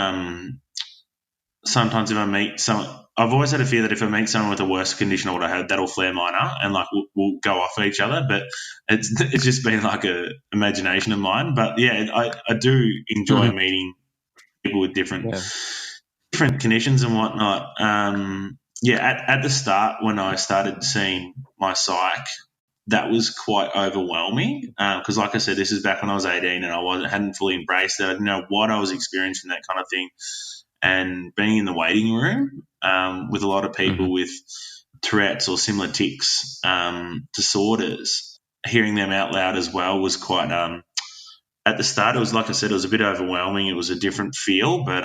B: sometimes if I meet someone, I've always had a fear that if I meet someone with a worse condition or what I had, that'll flare mine up and like we'll go off at each other. But it's just been like a imagination of mine. But yeah, I do enjoy meeting people with different conditions and whatnot. At the start when I started seeing my psych, that was quite overwhelming because, like I said, this is back when I was 18 and hadn't fully embraced it. I didn't know what I was experiencing, that kind of thing. And being in the waiting room with a lot of people with Tourette's or similar tics disorders, hearing them out loud as well was quite. At the start, it was like I said, it was a bit overwhelming. It was a different feel, but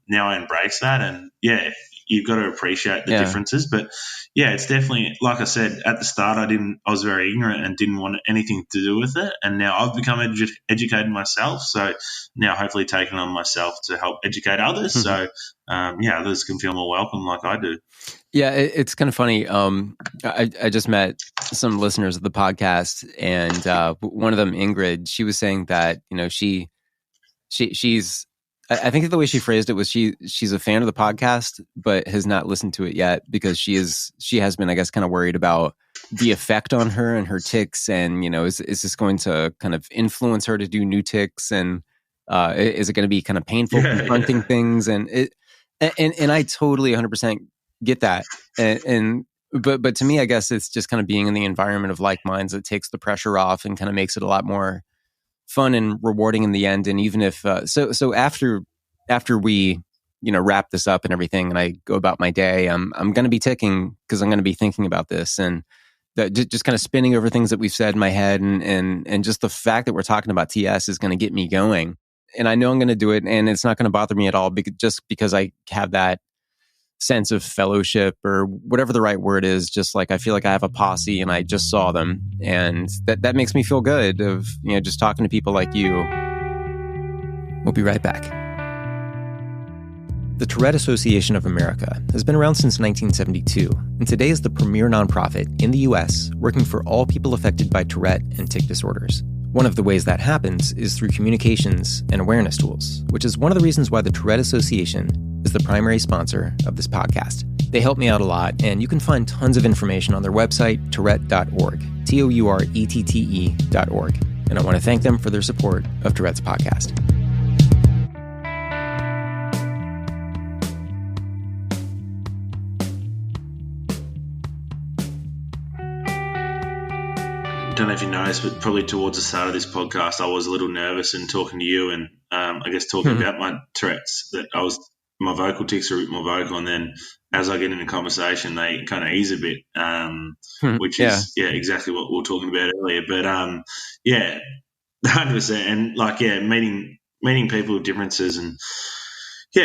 B: now I embrace that, and yeah, you've got to appreciate the differences. But yeah, it's definitely, like I said, at the start, I was very ignorant and didn't want anything to do with it, and now I've become educated myself. So now, hopefully, taking on myself to help educate others. So others can feel more welcome, like I do.
A: Yeah, it's kind of funny. I just met some listeners of the podcast, and one of them, Ingrid, she was saying that she's. I think the way she phrased it was she's a fan of the podcast, but has not listened to it yet because she has been, I guess, kind of worried about the effect on her and her tics, and is this going to kind of influence her to do new tics, and is it going to be kind of painful confronting things, and I totally 100% get that, but to me, I guess it's just kind of being in the environment of like minds that takes the pressure off and kind of makes it a lot more fun and rewarding in the end. And even if so after we wrap this up and everything, and I go about my day, I'm going to be ticking because I'm going to be thinking about this, and that just kind of spinning over things that we've said in my head, and just the fact that we're talking about TS is going to get me going. And I know I'm going to do it, and it's not going to bother me at all just because I have that sense of fellowship, or whatever the right word is. Just like I feel like I have a posse and I just saw them, and that makes me feel good of just talking to people like you. We'll be right back. The Tourette Association of America has been around since 1972, and today is the premier nonprofit in the U.S. working for all people affected by Tourette and tic disorders. One of the ways that happens is through communications and awareness tools, which is one of the reasons why the Tourette Association is the primary sponsor of this podcast. They help me out a lot, and you can find tons of information on their website, tourette.org, TOURETTE.org. And I want to thank them for their support of Tourette's podcast.
B: I don't know if you noticed, but probably towards the start of this podcast, I was a little nervous in talking to you and I guess talking about my Tourette's, that my vocal tics are a bit more vocal, and then as I get into conversation, they kind of ease a bit, which is exactly what we were talking about earlier. But 100%, and meeting people with differences, and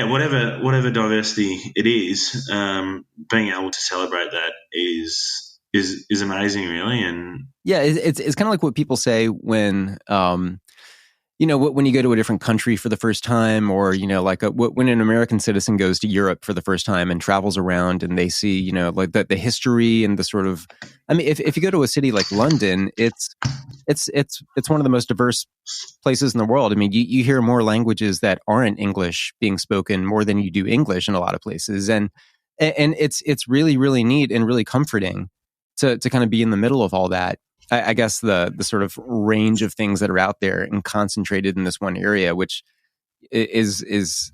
B: whatever diversity it is, being able to celebrate that is amazing, really. And
A: it's kind of like what people say when when you go to a different country for the first time, or when an American citizen goes to Europe for the first time and travels around, and they see like the history and the sort of, I mean, if you go to a city like London, it's one of the most diverse places in the world. I mean, you hear more languages that aren't English being spoken more than you do English in a lot of places, and it's really, really neat and really comforting to kind of be in the middle of all that. I guess the sort of range of things that are out there and concentrated in this one area, which is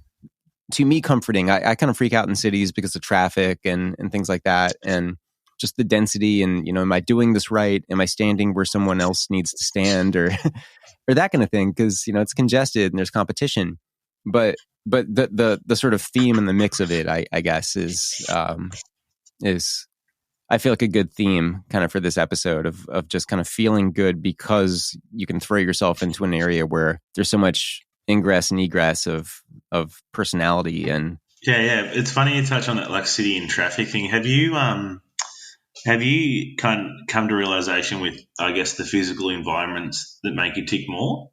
A: to me comforting. I kind of freak out in cities because of traffic and things like that, and just the density, and am I doing this right? Am I standing where someone else needs to stand, or or that kind of thing? Because it's congested and there's competition. But the sort of theme and the mix of it, I guess, is I feel like a good theme kind of for this episode of just kind of feeling good because you can throw yourself into an area where there's so much ingress and egress of personality. And
B: it's funny you touch on that like city and traffic thing. Have you kind of come to realization with, I guess, the physical environments that make you tick more?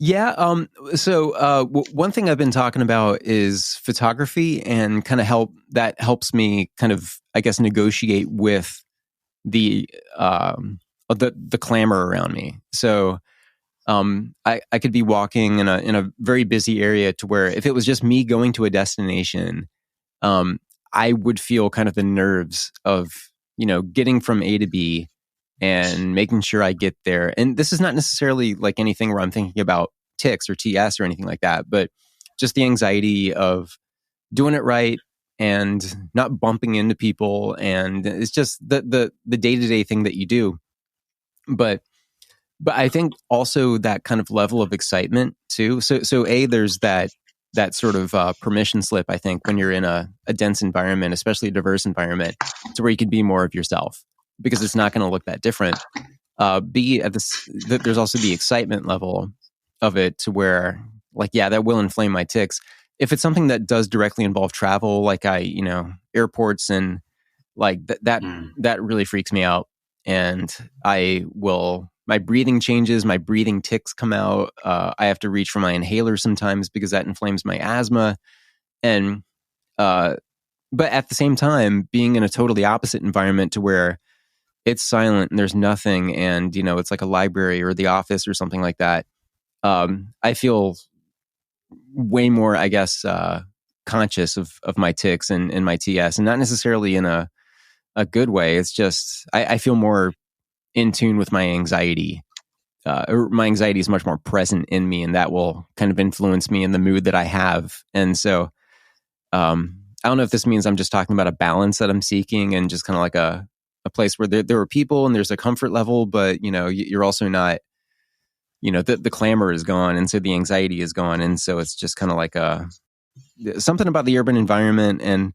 A: Yeah. So one thing I've been talking about is photography, and kind of helps me kind of, I guess, negotiate with the clamor around me. So I could be walking in a very busy area to where if it was just me going to a destination, I would feel kind of the nerves of, getting from A to B and making sure I get there. And this is not necessarily like anything where I'm thinking about tics or TS or anything like that, but just the anxiety of doing it right and not bumping into people. And it's just the day-to-day thing that you do. But I think also that kind of level of excitement too. So there's that sort of permission slip, I think, when you're in a dense environment, especially a diverse environment, to where you can be more of yourself because it's not going to look that different. B, there's also the excitement level of it to where, like, yeah, that will inflame my tics. If it's something that does directly involve travel, like airports and like that really freaks me out. And my breathing changes, my breathing tics come out. I have to reach for my inhaler sometimes because that inflames my asthma. And, but at the same time, being in a totally opposite environment to where it's silent and there's nothing, and, it's like a library or the office or something like that. I feel way more, I guess, conscious of my tics and my TS, and not necessarily in a good way. It's just, I feel more in tune with my anxiety. Or my anxiety is much more present in me, and that will kind of influence me in the mood that I have. And so, I don't know if this means I'm just talking about a balance that I'm seeking and just kind of like a place where there are people and there's a comfort level, but, you're also not, the clamor is gone. And so the anxiety is gone. And so it's just kind of like something about the urban environment. And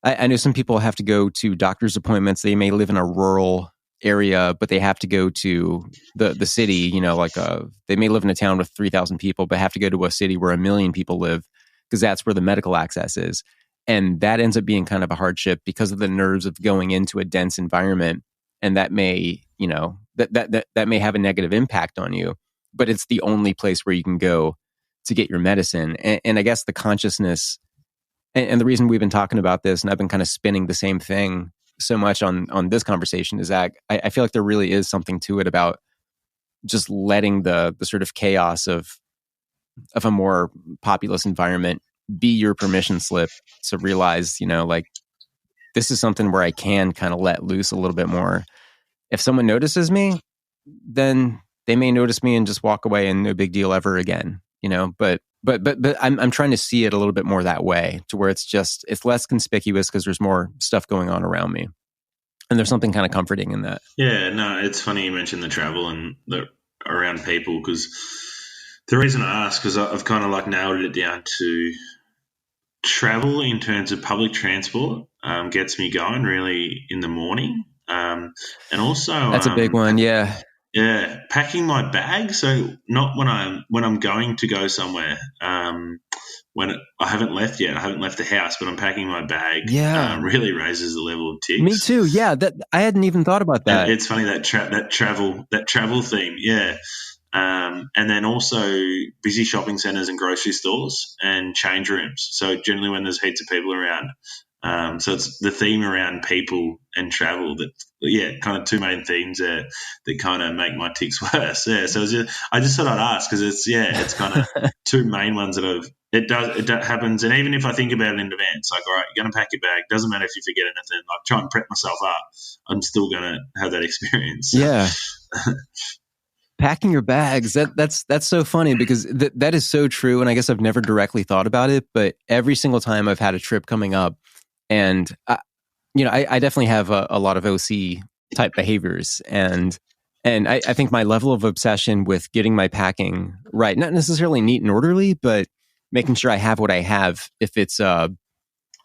A: I know some people have to go to doctor's appointments. They may live in a rural area, but they have to go to the city, they may live in a town with 3,000 people, but have to go to a city where 1 million people live because that's where the medical access is. And that ends up being kind of a hardship because of the nerves of going into a dense environment. And that may, that may have a negative impact on you, but it's the only place where you can go to get your medicine. And I guess the consciousness, and the reason we've been talking about this, and I've been kind of spinning the same thing so much on this conversation, is that I feel like there really is something to it about just letting the sort of chaos of a more populous environment be your permission slip to realize, like, this is something where I can kind of let loose a little bit more. If someone notices me, then they may notice me and just walk away and no big deal ever again, but I'm trying to see it a little bit more that way, to where it's less conspicuous because there's more stuff going on around me. And there's something kind of comforting in that.
B: Yeah, no, it's funny you mentioned the travel and around people, because the reason I ask, because I've kind of like nailed it down to travel in terms of public transport gets me going really in the morning. And also
A: that's a big one. Yeah.
B: Yeah. Packing my bag. So not when I'm going to go somewhere, when I haven't left yet, I haven't left the house, but I'm packing my bag.
A: Yeah.
B: Really raises the level of tics.
A: Me too. Yeah. I hadn't even thought about that.
B: And it's funny that travel theme. Yeah. And then also busy shopping centres and grocery stores and change rooms. So generally when there's heaps of people around. So it's the theme around people and travel kind of two main themes there that kind of make my tics worse. Yeah. So I just thought I'd ask, because it's kind of two main ones it happens. And even if I think about it in advance, like, all right, you're going to pack your bag. Doesn't matter if you forget anything. Like, try and prep myself up. I'm still going to have that experience.
A: Yeah. Packing your bags, that's so funny, because that is so true. And I guess I've never directly thought about it, but every single time I've had a trip coming up, and I definitely have a lot of OC type behaviors, and I think my level of obsession with getting my packing right, not necessarily neat and orderly, but making sure I have what I have if it's a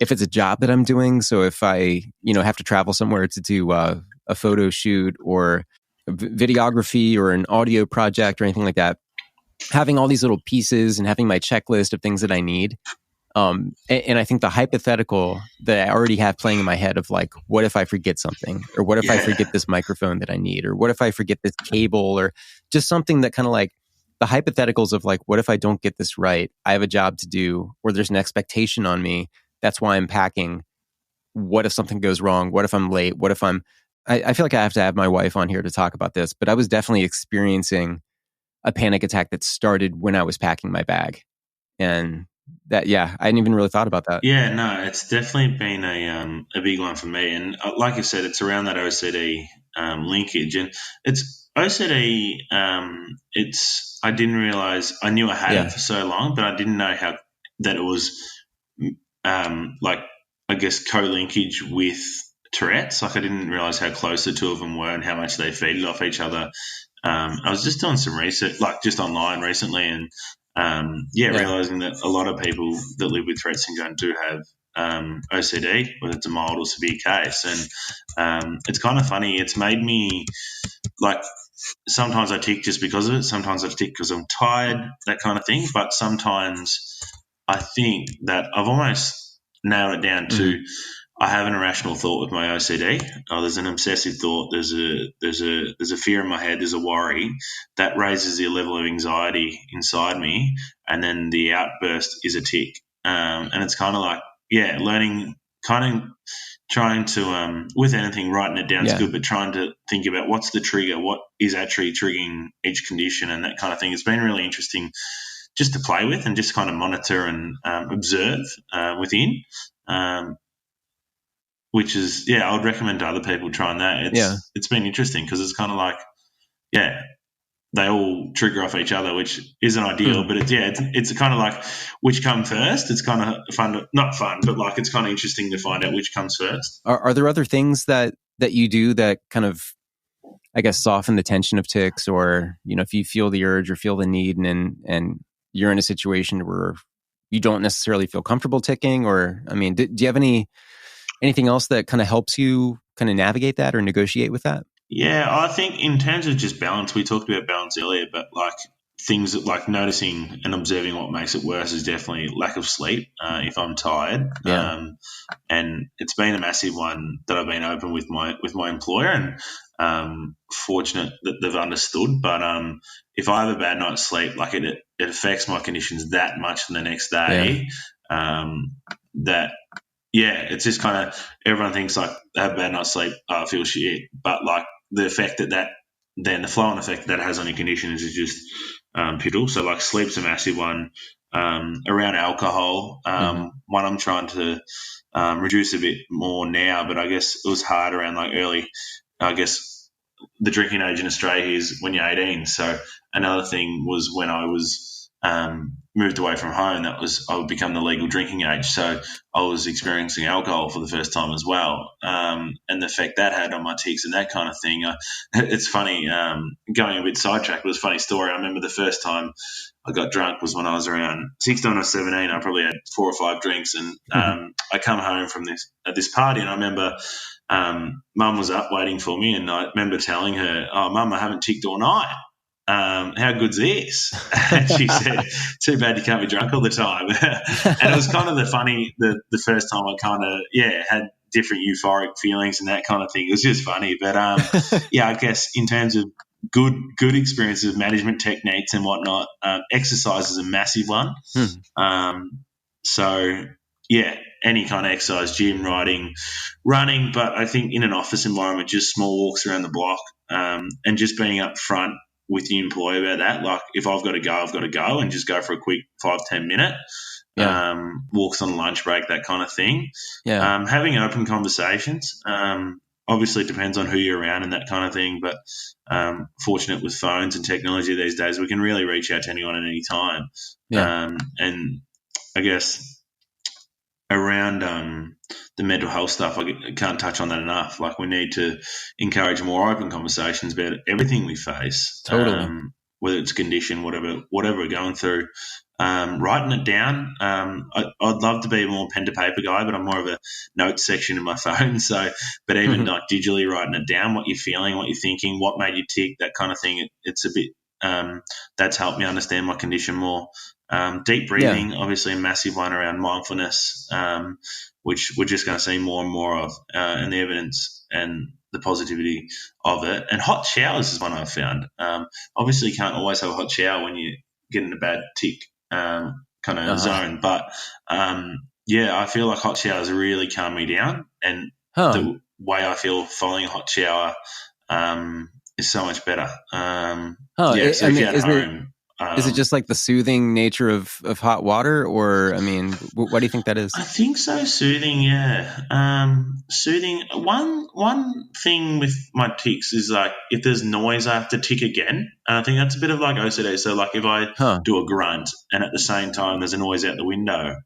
A: job that I'm doing. So if I have to travel somewhere to do a photo shoot or videography or an audio project or anything like that, having all these little pieces and having my checklist of things that I need. And I think the hypothetical that I already have playing in my head of, like, what if I forget something, or what if I forget this microphone that I need, or what if I forget this cable, or just something that kind of like the hypotheticals of, like, what if I don't get this right? I have a job to do, or there's an expectation on me. That's why I'm packing. What if something goes wrong? What if I'm late? What if I feel like I have to have my wife on here to talk about this, but I was definitely experiencing a panic attack that started when I was packing my bag. And that, I hadn't even really thought about that.
B: Yeah, no, it's definitely been a big one for me, and like I said, it's around that OCD linkage, and it's OCD. It's I didn't realize I knew I had it for so long, but I didn't know how that it was like I guess co-linkage with Tourette's. Like I didn't realize how close the two of them were and how much they feeded off each other. I was just doing some research, like just online recently, and realizing that a lot of people that live with Tourette syndrome do have OCD, whether it's a mild or severe case. And it's kind of funny. It's made me like sometimes I tick just because of it. Sometimes I tick because I'm tired, that kind of thing. But sometimes I think that I've almost nailed it down to I have an irrational thought with my OCD. Oh, there's an obsessive thought. There's a fear in my head. There's a worry that raises the level of anxiety inside me, and then the outburst is a tick. And it's kind of like learning, kind of trying to with anything, writing it down is good, but trying to think about what's the trigger, what is actually triggering each condition, and that kind of thing. It's been really interesting just to play with and just kind of monitor and observe within. Which is, I would recommend to other people trying that. It's been interesting because it's kind of like, they all trigger off each other, which isn't ideal, but it's kind of like which come first. It's kind of fun, not fun, but like it's kind of interesting to find out which comes first.
A: Are there other things that you do that kind of, I guess, soften the tension of tics, or, if you feel the urge or feel the need and you're in a situation where you don't necessarily feel comfortable ticking, or, I mean, do you have anything else that kind of helps you kind of navigate that or negotiate with that?
B: Yeah, I think in terms of just balance, we talked about balance earlier, but like things that like noticing and observing what makes it worse is definitely lack of sleep if I'm tired. And it's been a massive one that I've been open with my employer, and fortunate that they've understood. But if I have a bad night's sleep, like it affects my conditions that much the next day, that it's just kind of everyone thinks like they have a bad night's sleep, I feel shit, but like the effect that then the flow-on effect that has on your conditions is just pivotal. So like sleep's a massive one. Around alcohol, one I'm trying to reduce a bit more now, but I guess it was hard around like early. I guess the drinking age in Australia is when you're 18. So another thing was when I was moved away from home, I would become the legal drinking age. So I was experiencing alcohol for the first time as well, and the effect that had on my tics and that kind of thing. It's funny, going a bit sidetracked, it was a funny story. I remember the first time I got drunk was when I was around 16 or 17. I probably had 4 or 5 drinks, and I come home from this party, and I remember Mum was up waiting for me, and I remember telling her, "Oh, Mum, I haven't ticked all night. How good's this?" And she said, "Too bad you can't be drunk all the time." And it was kind of the first time I kind of had different euphoric feelings and that kind of thing. It was just funny, but I guess in terms of good experiences of management techniques and whatnot, exercise is a massive one. So any kind of exercise, gym, riding, running, but I think in an office environment, just small walks around the block, and just being up front with the employee about that. Like if I've got to go, I've got to go, and just go for a quick 5-10 minute walks on lunch break, that kind of thing. Having open conversations. Obviously it depends on who you're around and that kind of thing, but fortunate with phones and technology these days, we can really reach out to anyone at any time. And I guess around the mental health stuff, I can't touch on that enough. Like we need to encourage more open conversations about everything we face, whether it's condition, whatever we're going through. Writing it down. I'd love to be a more pen to paper guy, but I'm more of a notes section in my phone. So, but even like digitally writing it down, what you're feeling, what you're thinking, what made you tick, that kind of thing. It's a bit. That's helped me understand my condition more. Deep breathing, obviously a massive one around mindfulness, which we're just going to see more and more of, and the evidence and the positivity of it. And hot showers is one I've found. Obviously, you can't always have a hot shower when you get in a bad tick kind of zone, but I feel like hot showers really calm me down, and the way I feel following a hot shower is so much better.
A: Oh,
B: So if you're at home.
A: Is it just like the soothing nature of hot water, or I mean, why do you think that is?
B: I think so. Soothing, yeah. Soothing. One thing with my tics is like if there's noise, I have to tick again. And I think that's a bit of like OCD. So like if I do a grunt and at the same time there's a noise out the window,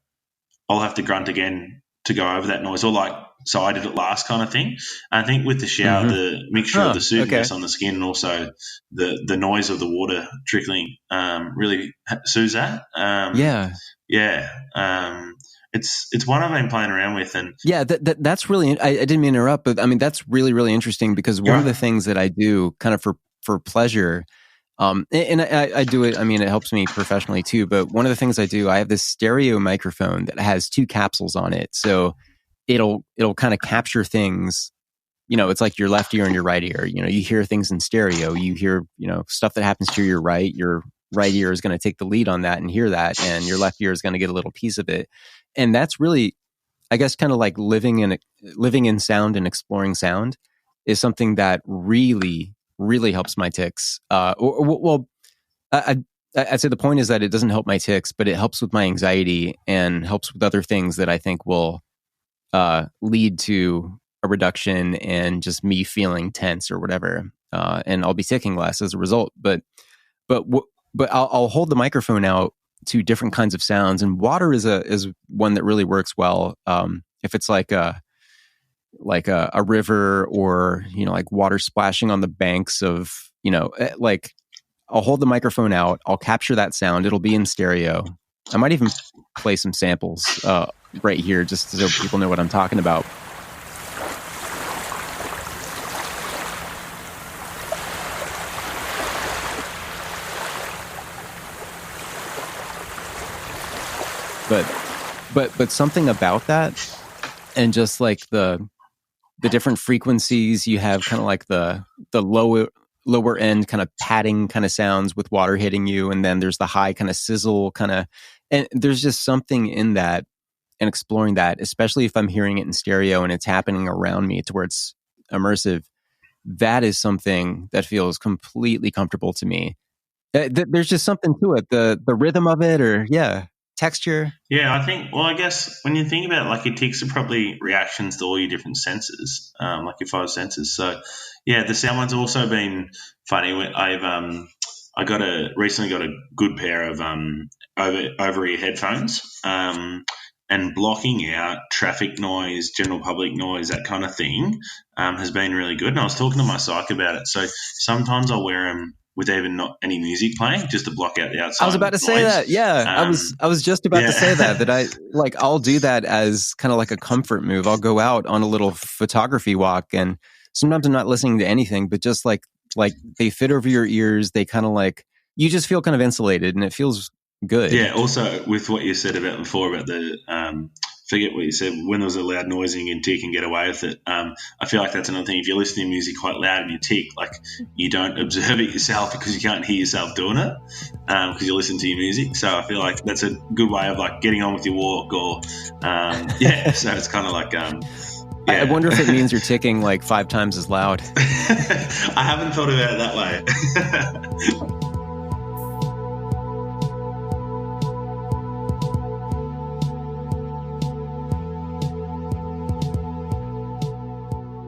B: I'll have to grunt again to go over that noise, or like, so I did it last kind of thing. And I think with the shower, the mixture of the soothingness on the skin and also the noise of the water trickling really soothes that. It's one I've been playing around with, and
A: that's really. I didn't mean to interrupt, but I mean that's really, really interesting because one of the things that I do kind of for pleasure. And I do it. I mean, it helps me professionally too. But one of the things I do, I have this stereo microphone that has 2 capsules on it, so it'll kind of capture things. You know, it's like your left ear and your right ear. You know, you hear things in stereo. You hear, stuff that happens to your right. Your right ear is going to take the lead on that and hear that, and your left ear is going to get a little piece of it. And that's really, I guess, kind of like living in sound and exploring sound is something that really helps my tics. I'd say the point is that it doesn't help my tics, but it helps with my anxiety and helps with other things that I think will lead to a reduction and just me feeling tense or whatever. And I'll be ticking less as a result. But I'll hold the microphone out to different kinds of sounds, and water is one that really works well. If it's like a river, or like water splashing on the banks of, like, I'll hold the microphone out, I'll capture that sound, it'll be in stereo. I might even play some samples right here just so people know what I'm talking about. But something about that, and just like the different frequencies you have, kind of like the lower end kind of padding kind of sounds with water hitting you, and then there's the high kind of sizzle kind of, and there's just something in that, and exploring that, especially if I'm hearing it in stereo and it's happening around me to where it's immersive. That is something that feels completely comfortable to me. There's just something to it, the rhythm of it, or texture.
B: Yeah, I guess when you think about it, like your tics are probably reactions to all your different senses, like your 5 senses. So, yeah, the sound one's also been funny. I recently got a good pair of over-ear headphones, and blocking out traffic noise, general public noise, that kind of thing, has been really good. And I was talking to my psych about it. So sometimes I'll wear them with even not any music playing, just to block out the outside.
A: I was about to say that. Yeah, I was just about to say that I'll do that as kind of like a comfort move. I'll go out on a little photography walk, and sometimes I'm not listening to anything, but just like they fit over your ears. They kind of like, you just feel kind of insulated, and it feels good.
B: Yeah. Also, with what you said about before about the forget what you said, when there was a loud noise and you can tick and get away with it. I feel like that's another thing. If you're listening to music quite loud and you tick, like, you don't observe it yourself because you can't hear yourself doing it, because you listen to your music. So I feel like that's a good way of like getting on with your walk, or so it's kind of like
A: I wonder if it means you're ticking like 5 times as loud.
B: I haven't thought about it that way.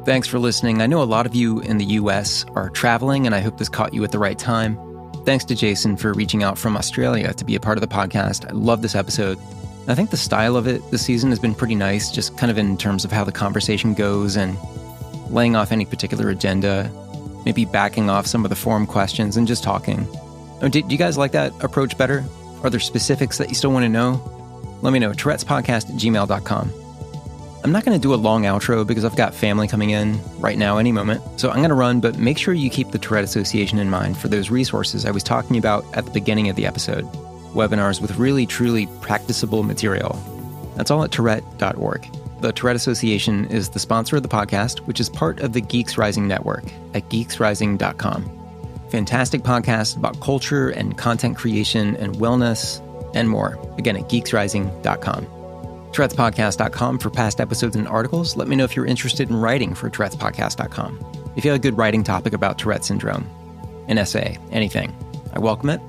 A: Thanks for listening. I know a lot of you in the US are traveling, and I hope this caught you at the right time. Thanks to Jason for reaching out from Australia to be a part of the podcast. I love this episode. I think the style of it this season has been pretty nice, just kind of in terms of how the conversation goes and laying off any particular agenda, maybe backing off some of the forum questions and just talking. Do you guys like that approach better? Are there specifics that you still want to know? Let me know. Tourette'sPodcast@gmail.com. I'm not going to do a long outro because I've got family coming in right now any moment. So I'm going to run, but make sure you keep the Tourette Association in mind for those resources I was talking about at the beginning of the episode. Webinars with really, truly practicable material. That's all at Tourette.org. The Tourette Association is the sponsor of the podcast, which is part of the Geeks Rising Network at geeksrising.com. Fantastic podcast about culture and content creation and wellness and more. Again, at geeksrising.com. Tourette'sPodcast.com for past episodes and articles. Let me know if you're interested in writing for Tourette'sPodcast.com. If you have a good writing topic about Tourette Syndrome, an essay, anything, I welcome it.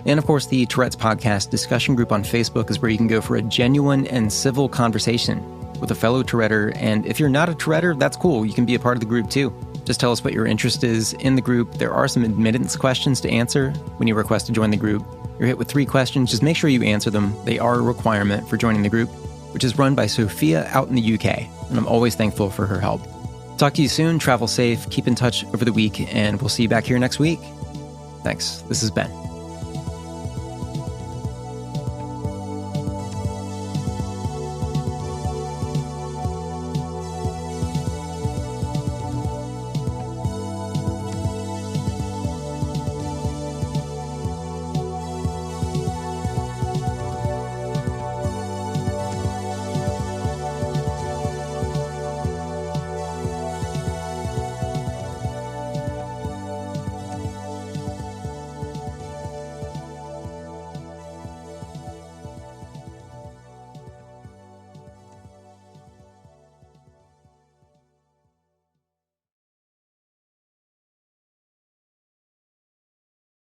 A: And of course, the Tourette's Podcast discussion group on Facebook is where you can go for a genuine and civil conversation with a fellow Touretteer. And if you're not a Touretteer, that's cool. You can be a part of the group too. Just tell us what your interest is in the group. There are some admittance questions to answer when you request to join the group. You're hit with 3 questions. Just make sure you answer them. They are a requirement for joining the group, which is run by Sophia out in the UK. And I'm always thankful for her help. Talk to you soon. Travel safe. Keep in touch over the week. And we'll see you back here next week. Thanks. This is Ben.